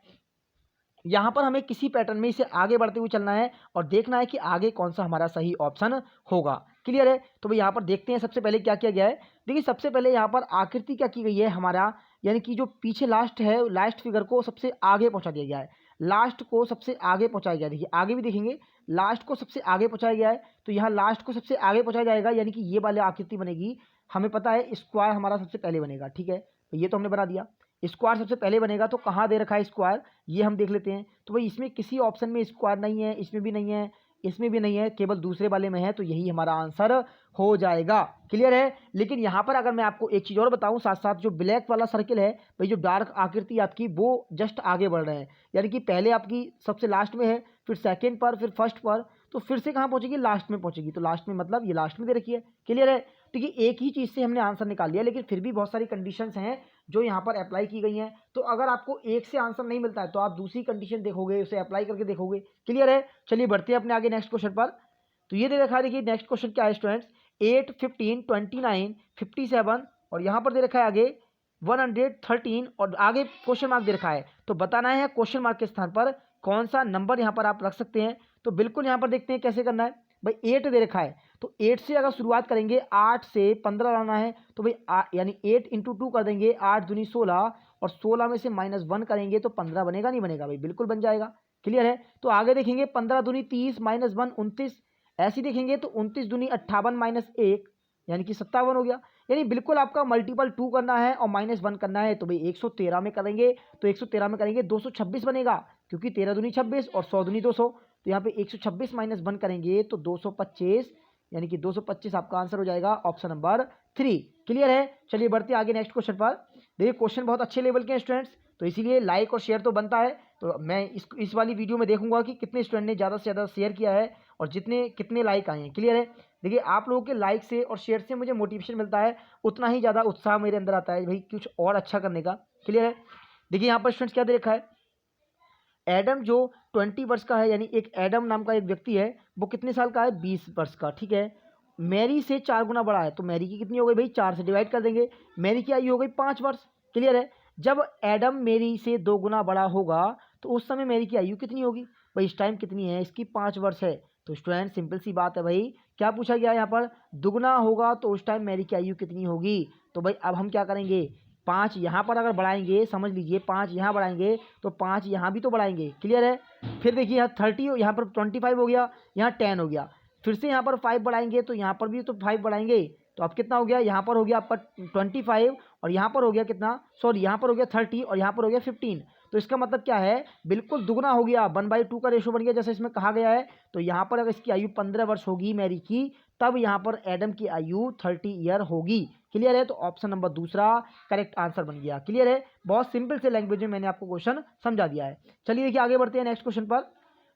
यहाँ पर हमें किसी पैटर्न में इसे आगे बढ़ते हुए चलना है और देखना है कि आगे कौन सा हमारा सही ऑप्शन होगा। क्लियर है? तो भाई यहाँ पर देखते हैं सबसे पहले क्या किया गया है। देखिए सबसे पहले यहाँ पर आकृति क्या की गई है हमारा, यानी कि जो पीछे लास्ट है, लास्ट फिगर को सबसे आगे पहुँचा दिया गया है, लास्ट को सबसे आगे पहुँचाया गया है। देखिए आगे भी देखेंगे, लास्ट को सबसे आगे पहुँचाया गया है, तो यहाँ लास्ट को सबसे आगे पहुँचाया जाएगा, यानी कि ये वाली आकृति बनेगी। हमें पता है स्क्वायर हमारा सबसे पहले बनेगा। ठीक है, तो ये तो हमने बना दिया। स्क्वायर सबसे पहले बनेगा, तो कहाँ दे रखा है स्क्वायर, ये हम देख लेते हैं। तो भाई इसमें किसी ऑप्शन में स्क्वायर नहीं है, इसमें भी नहीं है, इसमें भी नहीं है, केवल दूसरे वाले में है, तो यही हमारा आंसर हो जाएगा। क्लियर है? लेकिन यहाँ पर अगर मैं आपको एक चीज़ और बताऊँ साथ साथ, जो ब्लैक वाला सर्किल है भाई, जो डार्क आकृति आपकी, वो जस्ट आगे बढ़ रहे हैं, यानी कि पहले आपकी सबसे लास्ट में है, फिर सेकेंड पर, फिर फर्स्ट पर, तो फिर से कहाँ पहुँचेगी, लास्ट में पहुँचेगी। तो लास्ट में मतलब ये लास्ट में दे रखी है। क्लियर है? तो ये एक ही चीज़ से हमने आंसर निकाल लिया, लेकिन फिर भी बहुत सारी कंडीशंस हैं जो यहाँ पर अप्लाई की गई हैं। तो अगर आपको एक से आंसर नहीं मिलता है तो आप दूसरी कंडीशन देखोगे, उसे अप्लाई करके देखोगे। क्लियर है? चलिए बढ़ते हैं अपने आगे नेक्स्ट क्वेश्चन पर। तो ये दे रखा है, देखिए नेक्स्ट क्वेश्चन क्या है स्टूडेंट्स, 8, 15, 29, 57 और यहाँ पर दे रखा है आगे 113 और आगे क्वेश्चन मार्क दे रखा है। तो बताना है क्वेश्चन मार्क के स्थान पर कौन सा नंबर यहाँ पर आप रख सकते हैं। तो बिल्कुल यहाँ पर देखते हैं कैसे करना है। भाई 8 दे रखा है, तो 8 से अगर शुरुआत करेंगे, 8 से 15 लाना है, तो भाई यानी 8 इंटू 2 कर देंगे, 8 दूनी 16 और 16 में से -1 करेंगे तो 15 बनेगा नहीं बनेगा? भाई बिल्कुल बन जाएगा। क्लियर है? तो आगे देखेंगे 15 दूनी 30 -1 29, ऐसे देखेंगे तो 29 दूनी 58 -1 यानी कि 57 हो गया। यानी बिल्कुल आपका मल्टीपल 2 करना है और -1 करना है, तो भाई 113 में करेंगे, तो 113 में करेंगे 226 बनेगा, क्योंकि 13 दूनी 26 और 100 दूनी 200, तो यहाँ पे 126 -1 करेंगे तो 225, यानी कि 225 आपका आंसर हो जाएगा ऑप्शन नंबर 3। क्लियर है? चलिए बढ़ते आगे नेक्स्ट क्वेश्चन पर। देखिए क्वेश्चन बहुत अच्छे लेवल के हैं स्टूडेंट्स, तो इसीलिए लाइक और शेयर तो बनता है। तो मैं इस वाली वीडियो में देखूंगा कि कितने स्टूडेंट ने ज़्यादा से ज़्यादा शेयर किया है और कितने लाइक आए हैं। क्लियर है? देखिए आप लोगों के लाइक से और शेयर से मुझे मोटिवेशन मिलता है, उतना ही ज़्यादा उत्साह मेरे अंदर आता है भाई कुछ और अच्छा करने का। क्लियर है? देखिए यहाँ पर स्टूडेंट्स क्या दे रखा है, एडम जो 20 वर्ष का है, यानी एक एडम नाम का एक व्यक्ति है, वो कितने साल का है, 20 वर्ष का। ठीक है, मैरी से 4 गुना बड़ा है, तो मैरी की कितनी हो गई भाई, 4 से डिवाइड कर देंगे, मैरी की आयु हो गई 5 वर्ष। क्लियर है? जब एडम मैरी से 2 गुना बड़ा होगा तो उस समय मैरी की आयु कितनी होगी भाई, इस टाइम कितनी है, इसकी 5 वर्ष है। तो स्टूडेंट सिंपल सी बात है भाई, क्या पूछा गया है यहाँ पर, दुगना होगा तो उस टाइम मैरी की आयु कितनी होगी। तो भाई अब हम क्या करेंगे, 5 यहाँ पर अगर बढ़ाएंगे, समझ लीजिए 5 यहाँ बढ़ाएंगे तो 5 यहाँ भी तो बढ़ाएंगे। क्लियर है? फिर देखिए यहाँ 30, यहाँ पर 25 हो गया, यहाँ 10 हो गया, फिर से यहाँ पर 5 बढ़ाएंगे तो यहाँ पर भी तो 5 बढ़ाएंगे, तो अब कितना हो गया, यहाँ पर हो गया आपका 25 और यहाँ पर हो गया कितना, सॉरी यहाँ पर हो गया 30 और यहाँ पर हो गया 15। तो इसका मतलब क्या है, बिल्कुल दुगना हो गया, 1/2 का रेशो बन गया जैसे इसमें कहा गया है। तो यहाँ पर अगर इसकी आयु 15 वर्ष होगी मैरी की, तब यहाँ पर एडम की आयु 30 ईयर होगी। क्लियर है? तो ऑप्शन नंबर दूसरा करेक्ट आंसर बन गया। क्लियर है? बहुत सिंपल से लैंग्वेज में मैंने आपको क्वेश्चन समझा दिया है। चलिए देखिए आगे बढ़ते हैं नेक्स्ट क्वेश्चन पर।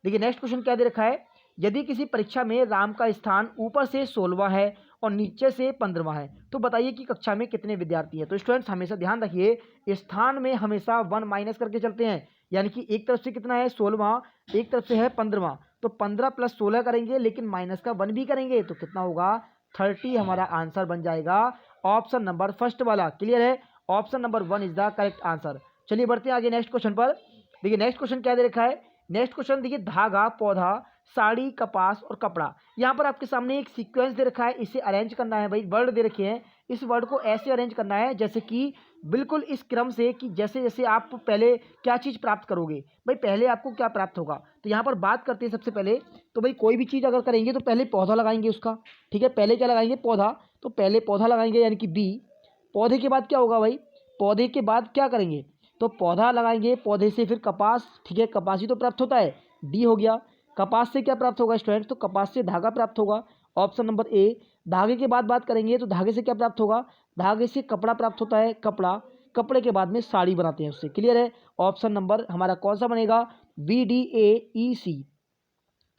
देखिए नेक्स्ट क्वेश्चन क्या दे रखा है, यदि किसी परीक्षा में राम का स्थान ऊपर से 16वां है और नीचे से 15वां है, तो बताइए कि कक्षा में कितने विद्यार्थी हैं। तो स्टूडेंट्स हमेशा ध्यान रखिए, स्थान में हमेशा 1 माइनस करके चलते हैं, यानी कि एक तरफ से कितना है 16वां, एक तरफ से है 15वां, तो 15 + 16 करेंगे, लेकिन माइनस का 1 भी करेंगे तो कितना होगा, 30 हमारा आंसर बन जाएगा ऑप्शन नंबर फर्स्ट वाला। क्लियर है? Option number 1 is the correct answer. चलिए बढ़ते हैं आगे नेक्स्ट क्वेश्चन पर। देखिए नेक्स्ट क्वेश्चन क्या दे रखा है, नेक्स्ट क्वेश्चन देखिए, धागा, पौधा, साड़ी, कपास और कपड़ा। यहाँ पर आपके सामने एक सीक्वेंस दे रखा है, इसे अरेंज करना है भाई, वर्ड दे रखे हैं, इस वर्ड को ऐसे अरेंज करना है जैसे कि बिल्कुल इस क्रम से, कि जैसे जैसे आप पहले क्या चीज़ प्राप्त करोगे भाई, पहले आपको क्या प्राप्त होगा। तो यहाँ पर बात करते हैं सबसे पहले, तो भाई कोई भी चीज़ अगर करेंगे तो पहले पौधा लगाएंगे उसका। ठीक है, पहले क्या लगाएंगे, पौधा, तो पहले पौधा लगाएंगे यानी कि बी। पौधे के बाद क्या होगा भाई, पौधे के बाद क्या करेंगे, तो पौधा लगाएंगे, पौधे से फिर कपास। ठीक है, कपास ही तो प्राप्त होता है, डी हो गया। कपास से क्या प्राप्त होगा स्टूडेंट, तो कपास से धागा प्राप्त होगा, ऑप्शन नंबर ए। धागे के बाद बात करेंगे तो धागे से क्या प्राप्त होगा, धागे से कपड़ा प्राप्त होता है, कपड़ा। कपड़े के बाद में साड़ी बनाते हैं उससे। क्लियर है? ऑप्शन नंबर हमारा कौन सा बनेगा? VDAEC।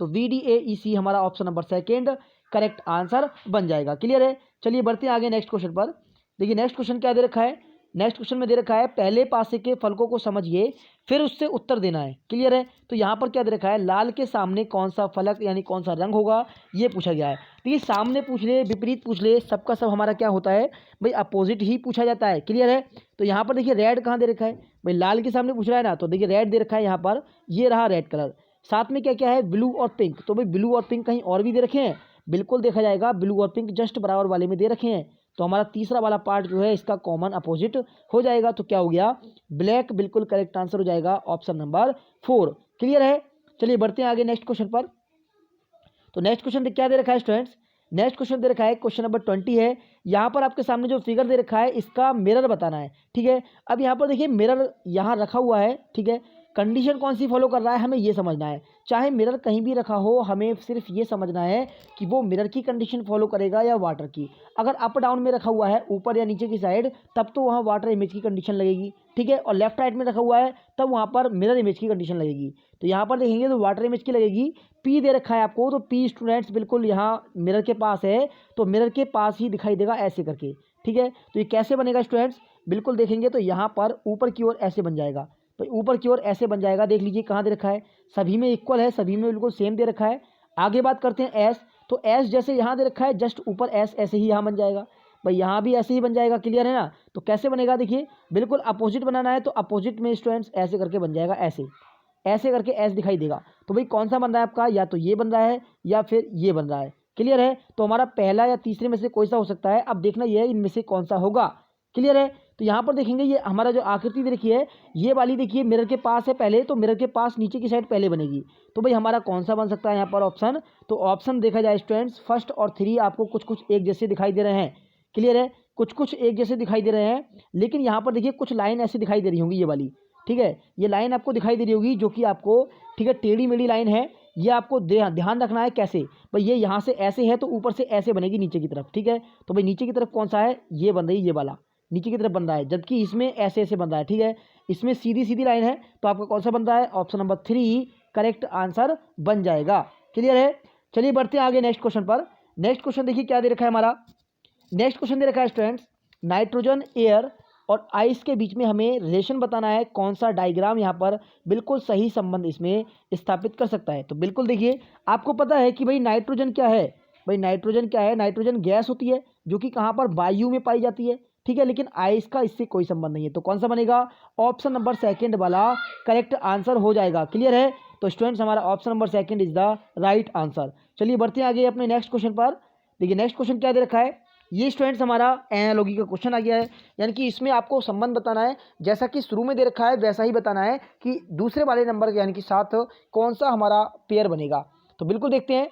तो VDAEC हमारा option number second correct answer बन जाएगा। क्लियर है? चलिए बढ़ते हैं आगे नेक्स्ट क्वेश्चन पर। देखिए नेक्स्ट क्वेश्चन क्या दे रखा है। नेक्स्ट क्वेश्चन में दे रखा है पहले पासे के फलकों को समझिए फिर उससे उत्तर देना है। क्लियर है? तो यहाँ पर क्या दे रखा है, लाल के सामने कौन सा फलक यानी कौन सा रंग होगा ये पूछा गया है। तो ये सामने पूछ ले विपरीत पूछ ले सबका सब हमारा क्या होता है भाई, अपोजिट ही पूछा जाता है। क्लियर है? तो यहाँ पर देखिए रेड कहाँ दे रखा है भाई, लाल के सामने पूछ रहा है ना, तो देखिए रेड दे रखा है यहाँ पर, ये रहा रेड कलर। साथ में क्या क्या है, ब्लू और पिंक। तो भाई ब्लू और पिंक कहीं और भी दे रखे हैं, बिल्कुल देखा जाएगा ब्लू और पिंक जस्ट बराबर वाले में दे रखे हैं। तो हमारा तीसरा वाला पार्ट जो है इसका कॉमन अपोजिट हो जाएगा। तो क्या हो गया, ब्लैक बिल्कुल करेक्ट आंसर हो जाएगा ऑप्शन नंबर 4। क्लियर है? चलिए बढ़ते हैं आगे नेक्स्ट क्वेश्चन पर। तो नेक्स्ट क्वेश्चन क्या दे रखा है स्टूडेंट्स, नेक्स्ट क्वेश्चन दे रखा है क्वेश्चन नंबर 20 है। यहाँ पर आपके सामने जो फिगर दे रखा है इसका मिरर बताना है। ठीक है, अब यहाँ पर देखिए मिरर यहाँ रखा हुआ है। ठीक है, कंडीशन कौन सी फॉलो कर रहा है हमें ये समझना है। चाहे मिरर कहीं भी रखा हो हमें सिर्फ ये समझना है कि वो मिरर की कंडीशन फॉलो करेगा या वाटर की। अगर अप डाउन में रखा हुआ है ऊपर या नीचे की साइड तब तो वहाँ वाटर इमेज की कंडीशन लगेगी। ठीक है, और लेफ्ट राइट में रखा हुआ है तब वहाँ पर मिरर इमेज की कंडीशन लगेगी। तो यहाँ पर देखेंगे तो वाटर इमेज की लगेगी। पी दे रखा है आपको, तो पी स्टूडेंट्स बिल्कुल यहाँ मिरर के पास है, तो मिरर के पास ही दिखाई देगा ऐसे करके। ठीक है, तो ये कैसे बनेगा स्टूडेंट्स, बिल्कुल देखेंगे तो यहाँ पर ऊपर की ओर ऐसे बन जाएगा। तो ऊपर की ओर ऐसे बन जाएगा, देख लीजिए कहाँ दे रखा है, सभी में इक्वल है, सभी में बिल्कुल सेम दे रखा है। आगे बात करते हैं एस, तो एस जैसे यहाँ दे रखा है जस्ट ऊपर एस ऐसे ही यहाँ बन जाएगा भाई, यहाँ भी ऐसे ही बन जाएगा। क्लियर है ना? तो कैसे बनेगा, देखिए बिल्कुल अपोजिट बनाना है तो अपोजिट में स्टूडेंट्स ऐसे करके बन जाएगा, ऐसे ऐसे करके एस दिखाई देगा। तो भाई कौन सा बन रहा है आपका, या तो ये बन रहा है या फिर ये बन रहा है। क्लियर है? तो हमारा पहला या तीसरे में से कोई सा हो सकता है, अब देखना यह है इनमें से कौन सा होगा। क्लियर है? तो यहाँ पर देखेंगे ये हमारा जो आकृति देखिए है ये वाली, देखिए मिरर के पास है पहले, तो मिरर के पास नीचे की साइड पहले बनेगी। तो भाई हमारा कौन सा बन सकता है यहाँ पर ऑप्शन, तो ऑप्शन देखा जाए स्टूडेंट्स फर्स्ट और 3 आपको कुछ कुछ एक जैसे दिखाई दे रहे हैं। क्लियर है? कुछ कुछ एक जैसे दिखाई दे रहे हैं, लेकिन यहाँ पर देखिए कुछ लाइन ऐसी दिखाई दे रही होंगी ये वाली। ठीक है, ये लाइन आपको दिखाई दे रही होगी जो कि आपको, ठीक है, टेढ़ी मेढ़ी लाइन है, ये आपको ध्यान रखना है। कैसे भाई, ये यहाँ से ऐसे है तो ऊपर से ऐसे बनेगी नीचे की तरफ। ठीक है, तो भाई नीचे की तरफ कौन सा है, ये बन रही है, ये वाला नीचे की तरफ बन रहा है, जबकि इसमें ऐसे ऐसे बन रहा है। ठीक है, इसमें सीधी सीधी लाइन है, तो आपका कौन सा बन रहा है, ऑप्शन नंबर 3 करेक्ट आंसर बन जाएगा। क्लियर है? चलिए बढ़ते हैं आगे नेक्स्ट क्वेश्चन पर। नेक्स्ट क्वेश्चन देखिए क्या दे रखा है हमारा, नेक्स्ट क्वेश्चन दे रखा है स्टूडेंट्स, नाइट्रोजन एयर और आइस के बीच में हमें रिलेशन बताना है, कौन सा डायग्राम यहाँ पर बिल्कुल सही संबंध इसमें स्थापित कर सकता है। तो बिल्कुल देखिए आपको पता है कि भाई नाइट्रोजन क्या है, भाई नाइट्रोजन क्या है, नाइट्रोजन गैस होती है जो कि कहाँ पर, वायु में पाई जाती है। ठीक है, लेकिन आइस का इससे कोई संबंध नहीं है। तो कौन सा बनेगा, ऑप्शन नंबर सेकंड वाला करेक्ट आंसर हो जाएगा। क्लियर है? तो स्टूडेंट्स हमारा option number second is the right answer. चलिए बढ़ते हैं आगे अपने नेक्स्ट क्वेश्चन पर। देखिए नेक्स्ट क्वेश्चन क्या दे रखा है, ये स्टूडेंट्स हमारा एनालॉजी का क्वेश्चन आ गया है, यानी कि इसमें आपको संबंध बताना है, जैसा कि शुरू में दे रखा है वैसा ही बताना है कि दूसरे वाले नंबर यानी कि साथ कौन सा हमारा पेयर बनेगा। तो बिल्कुल देखते हैं,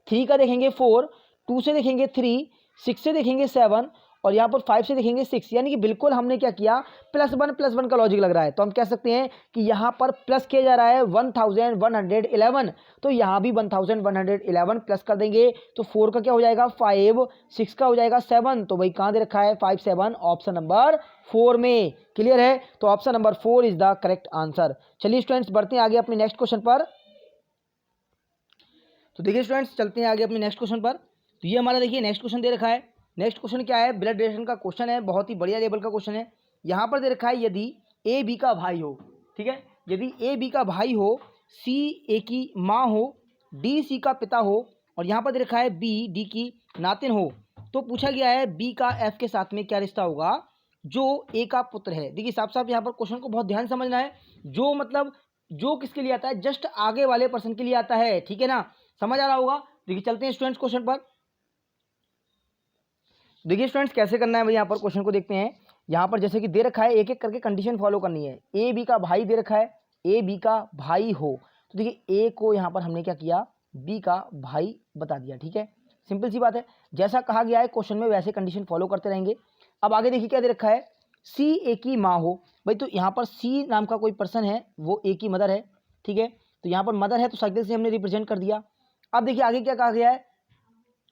3 का देखेंगे 4, 2 से देखेंगे 3, 6 से देखेंगे 7 और यहाँ पर 5 से देखेंगे 6, यानी कि बिल्कुल हमने क्या किया, +1 का लॉजिक लग रहा है। तो हम कह सकते हैं कि यहाँ पर प्लस किया जा रहा है 1111, तो यहाँ भी 1111 प्लस कर देंगे तो 4 का क्या हो जाएगा 5, 6 का हो जाएगा 7। तो भाई कहाँ दे रखा है 5 7, ऑप्शन नंबर 4 में। क्लियर है? तो option number 4 is the correct answer. चलिए स्टूडेंट्स बढ़ते हैं आगे अपने नेक्स्ट क्वेश्चन पर। तो देखिए स्टूडेंट्स चलते हैं आगे अपने नेक्स्ट क्वेश्चन पर। तो ये हमारा देखिए नेक्स्ट क्वेश्चन दे रखा है। नेक्स्ट क्वेश्चन क्या है, ब्लड रिलेशन का क्वेश्चन है, बहुत ही बढ़िया लेवल का क्वेश्चन है। यहाँ पर दे रखा है यदि ए बी का भाई हो, ठीक है, यदि ए बी का भाई हो, सी ए की माँ हो, डी सी का पिता हो और यहाँ पर दे रखा है बी डी की नातिन हो, तो पूछा गया है बी का एफ के साथ में क्या रिश्ता होगा जो ए का पुत्र है। देखिए साफ साफ यहाँ पर क्वेश्चन को बहुत ध्यान समझना है, जो मतलब जो किसके लिए आता है, जस्ट आगे वाले पर्सन के लिए आता है। ठीक है ना, समझ आ रहा होगा। देखिए चलते हैं स्टूडेंट्स क्वेश्चन पर। देखिए स्टूडेंट्स कैसे करना है भाई, यहाँ पर क्वेश्चन को देखते हैं। यहाँ पर जैसे कि दे रखा है एक एक करके कंडीशन फॉलो करनी है। ए बी का भाई दे रखा है, ए बी का भाई हो, तो देखिए ए को यहाँ पर हमने क्या किया, बी का भाई बता दिया। ठीक है, सिंपल सी बात है, जैसा कहा गया है क्वेश्चन में वैसे कंडीशन फॉलो करते रहेंगे। अब आगे देखिए क्या दे रखा है, सी ए की माँ हो भाई, तो यहाँ पर सी नाम का कोई पर्सन है, वो ए की मदर है। ठीक है, तो यहाँ पर मदर है तो साइकिल से हमने रिप्रेजेंट कर दिया। अब देखिए आगे क्या कहा गया है,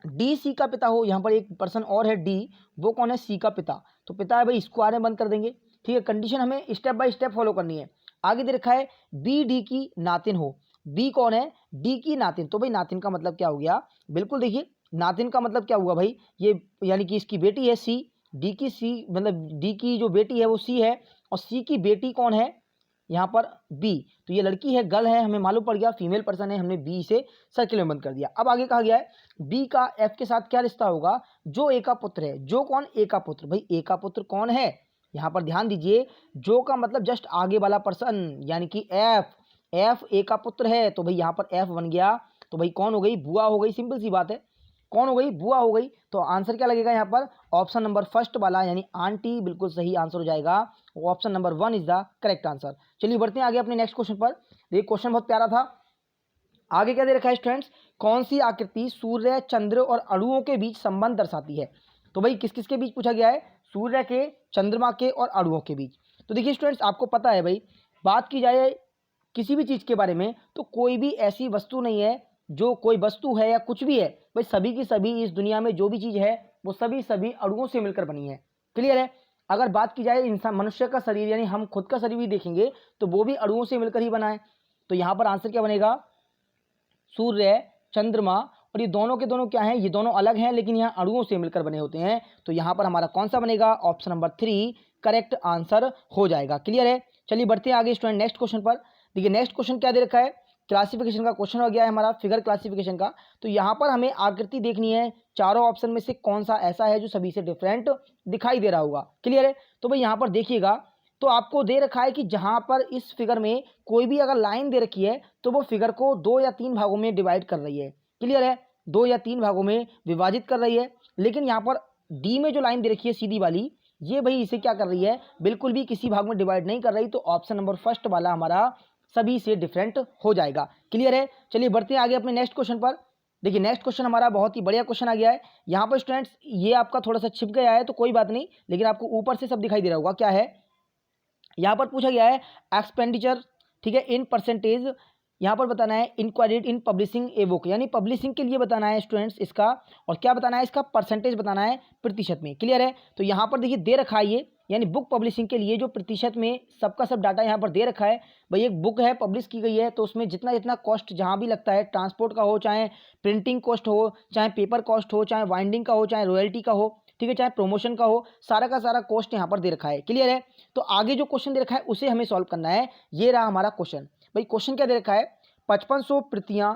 डी सी का पिता हो, यहाँ पर एक पर्सन और है डी, वो कौन है, सी का पिता, तो पिता है भाई, इसको आर में बंद कर देंगे। ठीक है, कंडीशन हमें स्टेप बाय स्टेप फॉलो करनी है। आगे दे रखा है बी डी की नातिन हो, बी कौन है, डी की नातिन, तो भाई नातिन का मतलब क्या हो गया, बिल्कुल देखिए नातिन का मतलब क्या हुआ भाई, ये यानी कि इसकी बेटी है सी, डी की सी मतलब डी की जो बेटी है वो सी है, और सी की बेटी कौन है यहाँ पर बी, तो ये लड़की है, गर्ल है, हमें मालूम पड़ गया फीमेल पर्सन है, हमने बी से सर्किल में बंद कर दिया। अब आगे कहा गया है बी का एफ के साथ क्या रिश्ता होगा, जो ए का पुत्र है, जो कौन, ए का पुत्र, भाई ए का पुत्र कौन है, यहाँ पर ध्यान दीजिए, जो का मतलब जस्ट आगे वाला पर्सन यानी कि एफ, एफ ए का पुत्र है, तो भाई यहाँ पर एफ बन गया, तो भाई कौन हो गई, बुआ हो गई, सिंपल सी बात है, कौन हो गई, बुआ हो गई। तो आंसर क्या लगेगा यहाँ पर, ऑप्शन नंबर फर्स्ट वाला यानी आंटी बिल्कुल सही आंसर हो जाएगा, option number 1 is the correct answer. चलिए बढ़ते हैं आगे अपने नेक्स्ट क्वेश्चन पर। ये क्वेश्चन बहुत प्यारा था। आगे क्या दे रखा है स्टूडेंट्स, कौन सी आकृति सूर्य, चंद्र और अणुओं के बीच संबंध दर्शाती है, तो भाई किस किस के बीच पूछा गया है, सूर्य के, चंद्रमा के और अणुओं के बीच। तो देखिए स्टूडेंट्स, आपको पता है भाई, बात की जाए किसी भी चीज़ के बारे में तो कोई भी ऐसी वस्तु नहीं है, जो कोई वस्तु है या कुछ भी है भाई, सभी की सभी इस दुनिया में जो भी चीज़ है वो सभी अणुओं से मिलकर बनी है। क्लियर है। अगर बात की जाए इंसान मनुष्य का शरीर यानी हम खुद का शरीर भी देखेंगे तो वो भी अणुओं से मिलकर ही बना है। तो यहाँ पर आंसर क्या बनेगा, सूर्य, चंद्रमा, और ये दोनों के दोनों क्या हैं, ये दोनों अलग हैं लेकिन यहाँ अणुओं से मिलकर बने होते हैं। तो यहाँ पर हमारा कौन सा बनेगा, ऑप्शन नंबर 3 करेक्ट आंसर हो जाएगा। क्लियर है। चलिए बढ़ते हैं आगे स्टूडेंट नेक्स्ट क्वेश्चन पर। देखिए नेक्स्ट क्वेश्चन क्या दे रखा है, क्लासिफिकेशन का क्वेश्चन हो गया है हमारा, फिगर क्लासिफिकेशन का। तो यहाँ पर हमें आकृति देखनी है, चारों ऑप्शन में से कौन सा ऐसा है जो सभी से डिफरेंट दिखाई दे रहा होगा। क्लियर है। तो भाई यहाँ पर देखिएगा, तो आपको दे रखा है कि जहाँ पर इस फिगर में कोई भी अगर लाइन दे रखी है तो वो फिगर को 2 या 3 भागों में डिवाइड कर रही है। क्लियर है, 2 या 3 भागों में विभाजित कर रही है। लेकिन यहाँ पर डी में जो लाइन दे रखी है सीधी वाली, ये भाई इसे क्या कर रही है, बिल्कुल भी किसी भाग में डिवाइड नहीं कर रही। तो ऑप्शन नंबर फर्स्ट वाला हमारा सभी से डिफरेंट हो जाएगा। क्लियर है। चलिए बढ़ते हैं आगे अपने नेक्स्ट क्वेश्चन पर। देखिए नेक्स्ट क्वेश्चन हमारा बहुत ही बढ़िया क्वेश्चन आ गया है। यहाँ पर स्टूडेंट्स ये आपका थोड़ा सा छिप गया है तो कोई बात नहीं, लेकिन आपको ऊपर से सब दिखाई दे रहा होगा। क्या है, यहाँ पर पूछा गया है एक्सपेंडिचर, ठीक है, इन परसेंटेज यहाँ पर बताना है, इंक्वायरीड इन पब्लिशिंग ए बुक, यानी पब्लिशिंग के लिए बताना है स्टूडेंट्स इसका, और क्या बताना है, इसका परसेंटेज बताना है प्रतिशत में। क्लियर है। तो यहाँ पर देखिए दे रखा है ये, यानी बुक पब्लिशिंग के लिए जो प्रतिशत में सबका सब डाटा यहाँ पर दे रखा है। भाई एक बुक है, पब्लिश की गई है, तो उसमें जितना जितना कॉस्ट जहाँ भी लगता है, ट्रांसपोर्ट का हो, चाहे प्रिंटिंग कॉस्ट हो, चाहे पेपर कॉस्ट हो, चाहे वाइंडिंग का हो, चाहे रॉयल्टी का हो, ठीक है, चाहे प्रमोशन का हो, सारा का सारा कॉस्ट यहाँ पर दे रखा है। क्लियर है। तो आगे जो क्वेश्चन दे रखा है उसे हमें सॉल्व करना है। ये रहा हमारा क्वेश्चन। भाई क्वेश्चन क्या दे रखा है, 5500 प्रतियां,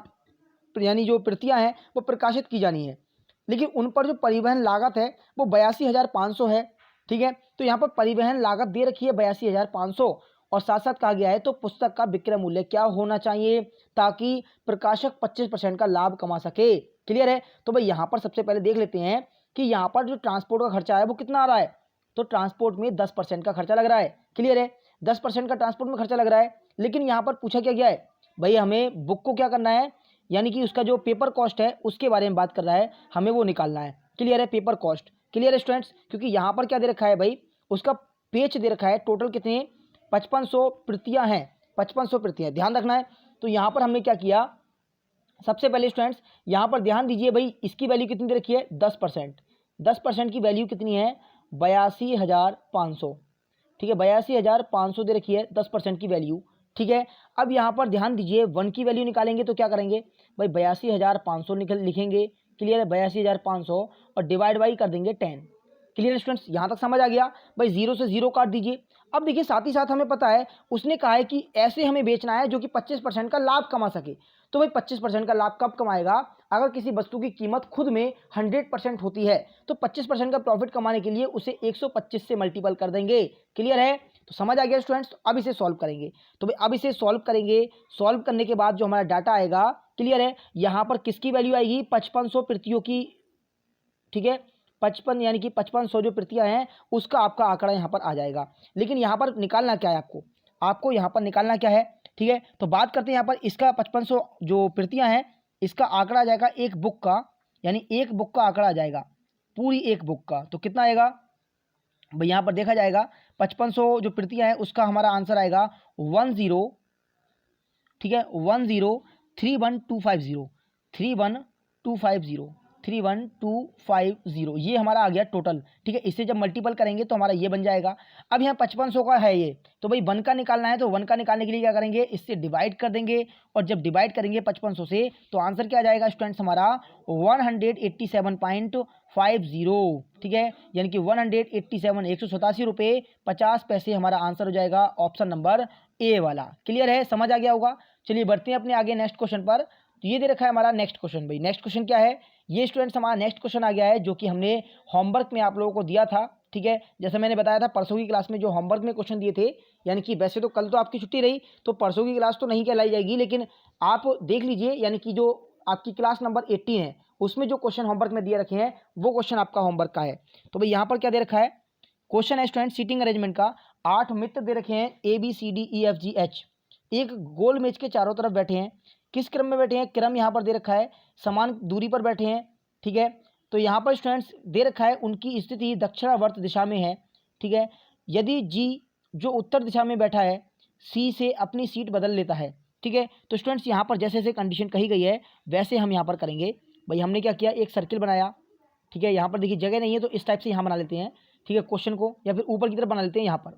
यानी जो प्रतियां हैं वो प्रकाशित की जानी है, लेकिन उन पर जो परिवहन लागत है वो 82,500 है। ठीक है, तो यहाँ पर परिवहन लागत दे रखी है 82,500, और साथ साथ कहा गया है तो पुस्तक का विक्रय मूल्य क्या होना चाहिए ताकि प्रकाशक 25% का लाभ कमा सके। क्लियर है। तो भाई यहाँ पर सबसे पहले देख लेते हैं कि यहाँ पर जो ट्रांसपोर्ट का खर्चा है वो कितना आ रहा है, तो ट्रांसपोर्ट में 10% का खर्चा लग रहा है। क्लियर है, 10% का ट्रांसपोर्ट में खर्चा लग रहा है। लेकिन यहाँ पर पूछा क्या गया है, भाई हमें बुक को क्या करना है, यानी कि उसका जो पेपर कॉस्ट है उसके बारे में बात कर रहा है, हमें वो निकालना है। क्लियर है, पेपर कॉस्ट। क्लियर है स्टूडेंट्स, क्योंकि यहाँ पर क्या दे रखा है भाई, उसका पेज दे रखा है, टोटल कितने 5500 प्रतियाँ हैं, 5500 प्रतियाँ, ध्यान रखना है। तो यहाँ पर हमने क्या किया, सबसे पहले स्टूडेंट्स यहाँ पर ध्यान दीजिए, भाई इसकी वैल्यू कितनी दे रखी है, 10%, 10% की वैल्यू कितनी है, 82,500। ठीक है, 82,500 दे रखी है 10% की वैल्यू। ठीक है, अब यहाँ पर ध्यान दीजिए 1 की वैल्यू निकालेंगे तो क्या करेंगे भाई, 82,500 लिखेंगे। क्लियर है, 82,500 और डिवाइड बाई कर देंगे 10। क्लियर स्टूडेंट्स, यहाँ तक समझ आ गया। भाई 0 से 0 काट दीजिए। अब देखिए साथ ही साथ हमें पता है उसने कहा है कि ऐसे हमें बेचना है जो कि 25% का लाभ कमा सके। तो भाई 25% का लाभ कब कमाएगा, अगर किसी वस्तु की कीमत खुद में 100% होती है तो 25% का प्रॉफिट कमाने के लिए उसे 125 से मल्टीपल कर देंगे। क्लियर है, तो समझ आ गया स्टूडेंट्स। तो अब इसे सॉल्व करेंगे, तो भाई अब इसे सॉल्व करेंगे, सॉल्व करने के बाद जो हमारा डाटा आएगा, क्लियर है, यहाँ पर किसकी वैल्यू आएगी, 5500 प्रतियों की। ठीक है, 55 यानी कि 5500 जो प्रतियां हैं उसका आपका आंकड़ा यहाँ पर आ जाएगा। लेकिन यहाँ पर निकालना क्या है, आपको यहाँ पर निकालना क्या है। ठीक है, तो बात करते हैं यहाँ पर इसका 5500 जो प्रतियां हैं इसका आंकड़ा आ जाएगा एक बुक का, यानी एक बुक का आंकड़ा आ जाएगा, पूरी एक बुक का। तो कितना आएगा भाई, यहाँ पर देखा जाएगा 5500 जो प्रतियां हैं उसका हमारा आंसर आएगा 10, ठीक है, 10 31250, 31250। 31,250 ये हमारा आ गया टोटल। ठीक है, इससे जब मल्टीपल करेंगे तो हमारा ये बन जाएगा। अब यहाँ 5500 का है ये, तो भाई 1 का निकालना है, तो 1 का निकालने के लिए क्या करेंगे, इससे डिवाइड कर देंगे, और जब डिवाइड करेंगे 5500 से तो आंसर क्या आ जाएगा स्टूडेंट्स हमारा 187.50। ठीक है, यानी कि 187 हमारा आंसर हो जाएगा ऑप्शन नंबर ए वाला। क्लियर है, समझ आ गया होगा। चलिए बढ़ते हैं अपने आगे नेक्स्ट क्वेश्चन पर। तो ये दे रखा है हमारा नेक्स्ट क्वेश्चन। भाई नेक्स्ट क्वेश्चन क्या है, ये स्टूडेंट्स हमारा नेक्स्ट क्वेश्चन आ गया है जो कि हमने होमवर्क में आप लोगों को दिया था। ठीक है, जैसे मैंने बताया था परसों की क्लास में जो होमवर्क में क्वेश्चन दिए थे, यानी कि वैसे तो कल तो आपकी छुट्टी रही तो परसों की क्लास तो नहीं कहलाई जाएगी, लेकिन आप देख लीजिए, यानी कि जो आपकी क्लास नंबर 18 है उसमें जो क्वेश्चन होमवर्क में दिए रखे हैं वो क्वेश्चन आपका होमवर्क का है। तो भाई यहाँ पर क्या दे रखा है, क्वेश्चन है स्टूडेंट सीटिंग अरेंजमेंट का। 8 मित्र दे रखे हैं ABCDEFGH, एक गोल मेज के चारों तरफ बैठे हैं। किस क्रम में बैठे हैं, क्रम यहाँ पर दे रखा है, समान दूरी पर बैठे हैं। ठीक है, तो यहाँ पर स्टूडेंट्स दे रखा है उनकी स्थिति दक्षिणावर्त दिशा में है। ठीक है, यदि जी जो उत्तर दिशा में बैठा है सी से अपनी सीट बदल लेता है। ठीक है, तो स्टूडेंट्स यहाँ पर जैसे जैसे कंडीशन कही गई है वैसे हम यहाँ पर करेंगे। भाई हमने क्या किया, एक सर्किल बनाया। ठीक है, यहाँ पर देखिए जगह नहीं है तो इस टाइप से यहाँ बना लेते हैं। ठीक है, क्वेश्चन को या फिर ऊपर की तरफ बना लेते हैं। यहाँ पर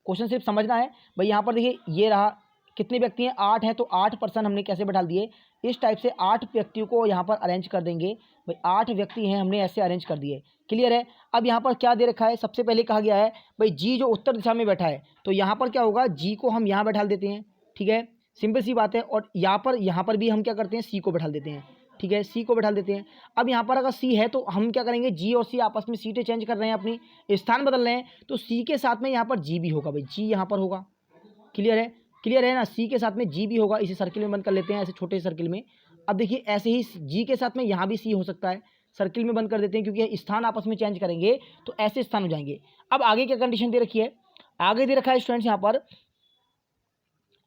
क्वेश्चन सिर्फ समझना है। भाई यहाँ पर देखिए ये रहा, कितने व्यक्ति हैं, 8 हैं, तो 8 पर्सन हमने कैसे बैठा दिए, इस टाइप से 8 व्यक्तियों को यहाँ पर अरेंज कर देंगे। भाई 8 व्यक्ति हैं, हमने ऐसे अरेंज कर दिए। क्लियर है। अब यहाँ पर क्या दे रखा है, सबसे पहले कहा गया है भाई जी जो उत्तर दिशा में बैठा है, तो यहाँ पर क्या होगा, जी को हम यहाँ बैठा देते हैं। ठीक है, सिंपल सी बात है। और यहाँ पर भी हम क्या करते हैं, सी को बैठा देते हैं। ठीक है, सी को बैठा देते हैं। अब यहाँ पर अगर सी है तो हम क्या करेंगे, जी और सी आपस में सीटें चेंज कर रहे हैं, अपनी स्थान बदल रहे हैं, तो सी के साथ में यहाँ पर जी भी होगा। भाई जी यहाँ पर होगा। क्लियर है, क्लियर है ना, सी के साथ में जी भी होगा। इसे सर्किल में बंद कर लेते हैं, ऐसे छोटे सर्किल में। अब देखिए ऐसे ही जी के साथ में यहाँ भी सी हो सकता है, सर्किल में बंद कर देते हैं, क्योंकि स्थान आपस में चेंज करेंगे तो ऐसे स्थान हो जाएंगे। अब आगे क्या कंडीशन दे रखी है, आगे दे रखा है स्टूडेंट्स यहाँ पर,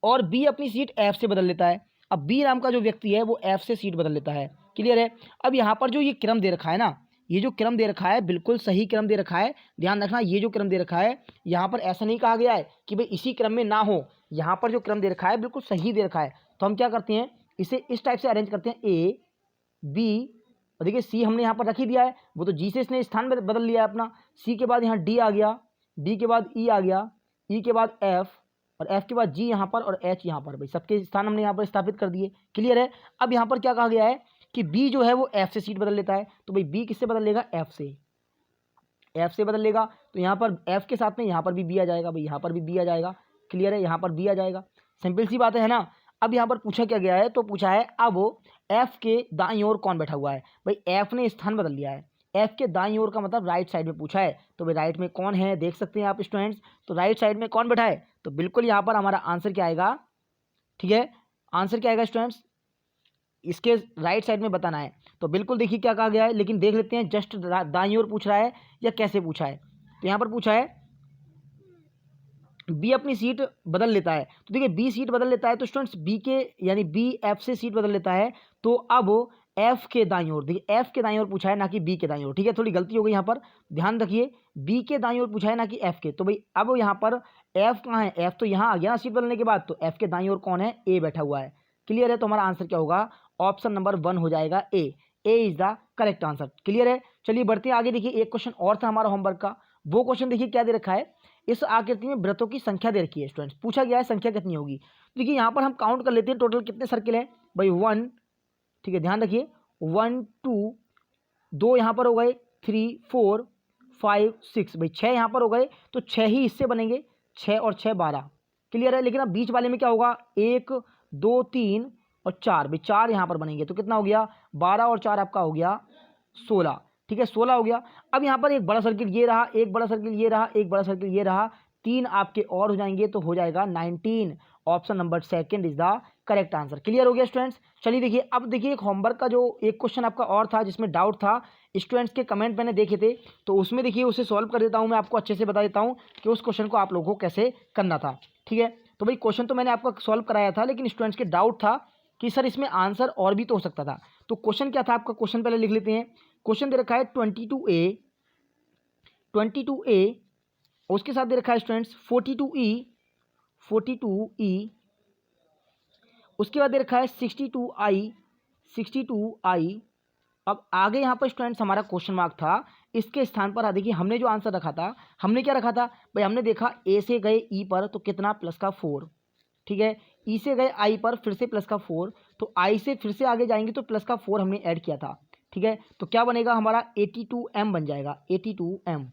और बी अपनी सीट एफ से बदल लेता है। अब बी नाम का जो व्यक्ति है वो एफ से सीट बदल लेता है। क्लियर है। अब यहाँ पर जो ये क्रम दे रखा है ना, ये जो क्रम दे रखा है बिल्कुल सही क्रम दे रखा है। ध्यान रखना, ये जो क्रम दे रखा है यहाँ पर ऐसा नहीं कहा गया है कि भाई इसी क्रम में ना हो, यहाँ पर जो क्रम दे रखा है बिल्कुल सही दे रखा है। तो हम क्या करते हैं, इसे इस टाइप से अरेंज करते हैं, ए बी, और देखिए सी हमने यहाँ पर रख ही दिया है, वो तो जी से इसने स्थान बदल लिया है अपना। सी के बाद यहाँ डी आ गया, डी के बाद ई आ गया, ई के बाद एफ, और एफ के बाद जी यहाँ पर और एच यहाँ पर। भाई सबके स्थान हमने यहाँ पर स्थापित कर दिए। क्लियर है। अब यहाँ पर क्या कहा गया है कि बी जो है वो एफ से सीट बदल लेता है, तो भाई बी किससे बदल लेगा, एफ से, एफ से बदल लेगा। तो यहाँ पर एफ के साथ में यहाँ पर भी बी आ जाएगा। भाई यहाँ पर भी बी आ जाएगा। क्लियर है, यहाँ पर बी आ जाएगा। सिंपल सी बात है ना। अब यहाँ पर पूछा क्या गया है, तो पूछा है अब एफ के दाईं ओर कौन बैठा हुआ है। भाई एफ ने स्थान बदल लिया है, एफ के दाईं ओर का मतलब राइट साइड में पूछा है। तो भाई राइट में कौन है, देख सकते हैं आप स्टूडेंट्स, तो राइट साइड में कौन बैठा है, तो बिल्कुल यहाँ पर हमारा आंसर क्या आएगा। ठीक है, आंसर क्या आएगा स्टूडेंट्स, इसके राइट साइड में बताना है। तो बिल्कुल देखिए क्या कहा गया है, लेकिन देख लेते हैं जस्ट दाईं ओर पूछ रहा है या कैसे पूछा है। तो यहाँ पर पूछा है बी अपनी सीट बदल लेता है, तो देखिए बी सीट बदल लेता है, तो स्टूडेंट्स बी के यानी बी एफ से सीट बदल लेता है, तो अब एफ के दाईं ओर, देखिए एफ के दाईं ओर पूछा है ना कि बी के दाईं ओर। ठीक है, थोड़ी गलती हो गई यहाँ पर, ध्यान रखिए, बी के दाईं ओर पूछा है ना कि एफ के। तो भाई अब यहाँ पर एफ कहाँ है, एफ तो यहाँ आ गया ना सीट बदलने के बाद, तो एफ के दाईं ओर कौन है, ए बैठा हुआ है। क्लियर है, तो हमारा आंसर क्या होगा, ऑप्शन नंबर 1 हो जाएगा, A is the correct answer. Clear है। चलिए बढ़ते हैं आगे। देखिए एक क्वेश्चन और था हमारा होमवर्क का, वो क्वेश्चन देखिए क्या दे रखा है, इस आकृति में वृत्तों की संख्या दे रखी है स्टूडेंट्स, पूछा गया है संख्या कितनी होगी। देखिए यहाँ पर हम काउंट कर लेते हैं टोटल कितने सर्किल है। भाई 1, ठीक है, ध्यान रखिए 1 2, 2 यहाँ पर हो गए, 3 4 5 6, भाई 6 यहाँ पर हो गए, तो 6 ही इससे बनेंगे, 6 और 6 12। क्लियर है। लेकिन अब बीच वाले में क्या होगा, 1 2 3 और 4, भाई 4 यहाँ पर बनेंगे, तो कितना हो गया, 12 और 4 आपका हो गया 16। ठीक है, 16 हो गया। अब यहाँ पर एक बड़ा सर्किल ये रहा, एक बड़ा सर्किल ये रहा, एक बड़ा सर्किल ये रहा, 3 आपके और हो जाएंगे, तो हो जाएगा 19। Option number 2 is the correct answer. Clear हो गया स्टूडेंट्स। चलिए देखिए, अब देखिए एक होमवर्क का जो एक क्वेश्चन आपका और था जिसमें डाउट था, स्टूडेंट्स के कमेंट मैंने देखे थे, तो उसमें देखिए उसे सॉल्व कर देता हूँ, मैं आपको अच्छे से बता देता हूँ कि उस क्वेश्चन को आप लोगों को कैसे करना था। ठीक है, तो भाई क्वेश्चन तो मैंने आपका सॉल्व कराया था, लेकिन स्टूडेंट्स के डाउट था कि सर इसमें आंसर और भी तो हो सकता था। तो क्वेश्चन क्या था आपका, क्वेश्चन पहले लिख लेते हैं। क्वेश्चन दे रखा है 22A, 22A, उसके साथ दे रखा है स्टूडेंट्स 42E, 42E, उसके बाद दे रखा है 62I, 62I, अब आगे यहाँ पर स्टूडेंट्स हमारा क्वेश्चन मार्क था, इसके स्थान पर देखिए हमने जो आंसर रखा था, हमने क्या रखा था भाई, हमने देखा ए से गए ई पर तो कितना प्लस का 4, ठीक है, ई से गए आई पर फिर से प्लस का 4, तो आई से फिर से आगे जाएंगे तो प्लस का 4 हमने ऐड किया था, ठीक है, तो क्या बनेगा हमारा 82m बन जाएगा, 82m।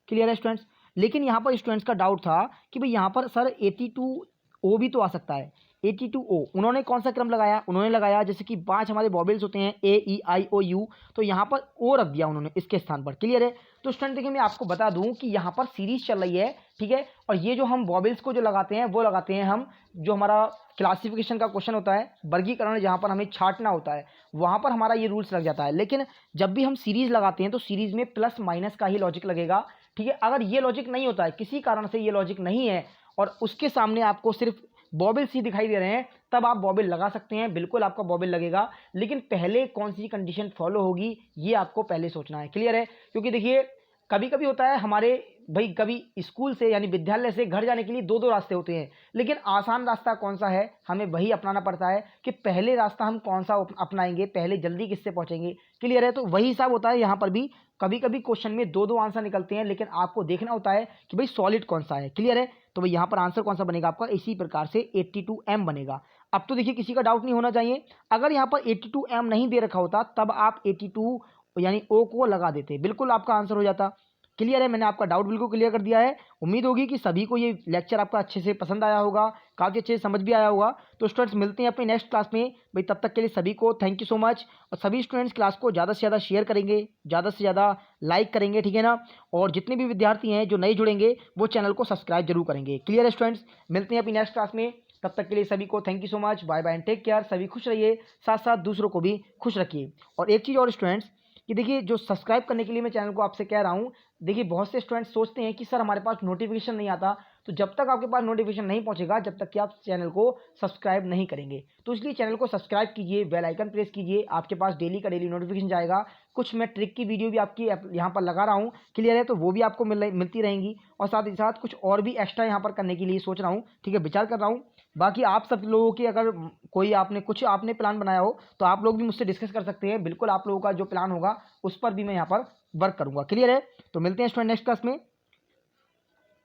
क्लियर है स्टूडेंट्स। लेकिन यहाँ पर स्टूडेंट्स का डाउट था कि भाई यहाँ पर सर 82O भी तो आ सकता है, 82O उन्होंने कौन सा क्रम लगाया, उन्होंने लगाया जैसे कि 5 हमारे वॉवेल्स होते हैं A E I O U, तो यहाँ पर O रख दिया उन्होंने इसके स्थान पर। क्लियर है। तो स्टूडेंट देखिए मैं आपको बता दूं कि यहाँ पर सीरीज चल रही है, ठीक है, और ये जो हम वॉवेल्स को जो लगाते हैं वो लगाते हैं हम, जो हमारा क्लासिफिकेशन का क्वेश्चन होता है, वर्गीकरण जहाँ पर हमें छांटना होता है वहाँ पर हमारा ये रूल्स लग जाता है। लेकिन जब भी हम सीरीज लगाते हैं तो सीरीज में प्लस माइनस का ही लॉजिक लगेगा, ठीक है। अगर ये लॉजिक नहीं होता है, किसी कारण से ये लॉजिक नहीं है और उसके सामने आपको सिर्फ बॉबिल सी दिखाई दे रहे हैं, तब आप बॉबिल लगा सकते हैं, बिल्कुल आपका बॉबिल लगेगा। लेकिन पहले कौन सी कंडीशन फॉलो होगी ये आपको पहले सोचना है। क्लियर है। क्योंकि देखिए कभी कभी होता है हमारे भाई, कभी स्कूल से यानी विद्यालय से घर जाने के लिए 2-2 रास्ते होते हैं, लेकिन आसान रास्ता कौन सा है हमें वही अपनाना पड़ता है कि पहले रास्ता हम कौन सा अपनाएंगे, पहले जल्दी किससे पहुंचेंगे। क्लियर है। तो वही हिसाब होता है यहाँ पर भी, कभी कभी क्वेश्चन में 2-2 आंसर निकलते हैं, लेकिन आपको देखना होता है कि भाई सॉलिड कौन सा है। क्लियर है। तो भाई यहाँ पर आंसर कौन सा बनेगा आपका, इसी प्रकार से 82M बनेगा। अब तो देखिए किसी का डाउट नहीं होना चाहिए, अगर यहाँ पर 82M नहीं दे रखा होता तब आप 82 यानी O को लगा देते, बिल्कुल आपका आंसर हो जाता। क्लियर है। मैंने आपका डाउट बिल्कुल क्लियर कर दिया है। उम्मीद होगी कि सभी को ये लेक्चर आपका अच्छे से पसंद आया होगा, काफ़ी अच्छे से समझ भी आया होगा। तो स्टूडेंट्स मिलते हैं अपनी नेक्स्ट क्लास में भाई, तब तक के लिए सभी को थैंक यू सो मच। और सभी स्टूडेंट्स क्लास को ज़्यादा से ज़्यादा शेयर करेंगे, ज़्यादा से ज़्यादा लाइक करेंगे, ठीक है ना। और जितने भी विद्यार्थी हैं जो नए जुड़ेंगे वो चैनल को सब्सक्राइब जरूर करेंगे। क्लियर है स्टूडेंट्स। मिलते हैं अपनी नेक्स्ट क्लास में, तब तक के लिए सभी को thank you so much, bye bye and take care. सभी खुश रहिए, साथ साथ दूसरों को भी खुश रखिए। और एक चीज़ और स्टूडेंट्स कि देखिए जो सब्सक्राइब करने के लिए मैं चैनल को आपसे कह रहा हूँ, देखिए बहुत से स्टूडेंट्स सोचते हैं कि सर हमारे पास नोटिफिकेशन नहीं आता, तो जब तक आपके पास नोटिफिकेशन नहीं पहुंचेगा जब तक कि आप चैनल को सब्सक्राइब नहीं करेंगे। तो इसलिए चैनल को सब्सक्राइब कीजिए, बेल आइकन प्रेस कीजिए, आपके पास डेली का डेली नोटिफिकेशन जाएगा। कुछ मैं ट्रिक की वीडियो भी आपकी यहाँ पर लगा रहा हूँ, क्लियर है, तो वो भी आपको मिलती रहेंगी। और साथ ही साथ कुछ और भी एक्स्ट्रा यहाँ पर करने के लिए सोच रहा हूँ, ठीक है, विचार कर रहा हूँ। बाकी आप सब लोगों की अगर कोई आपने प्लान बनाया हो तो आप लोग भी मुझसे डिस्कस कर सकते हैं, बिल्कुल आप लोगों का जो प्लान होगा उस पर भी मैं यहाँ पर वर्क करूँगा। क्लियर है। तो मिलते हैं स्टूडेंट नेक्स्ट क्लास में।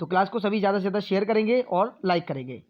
तो क्लास को सभी ज़्यादा से ज़्यादा शेयर करेंगे और लाइक करेंगे।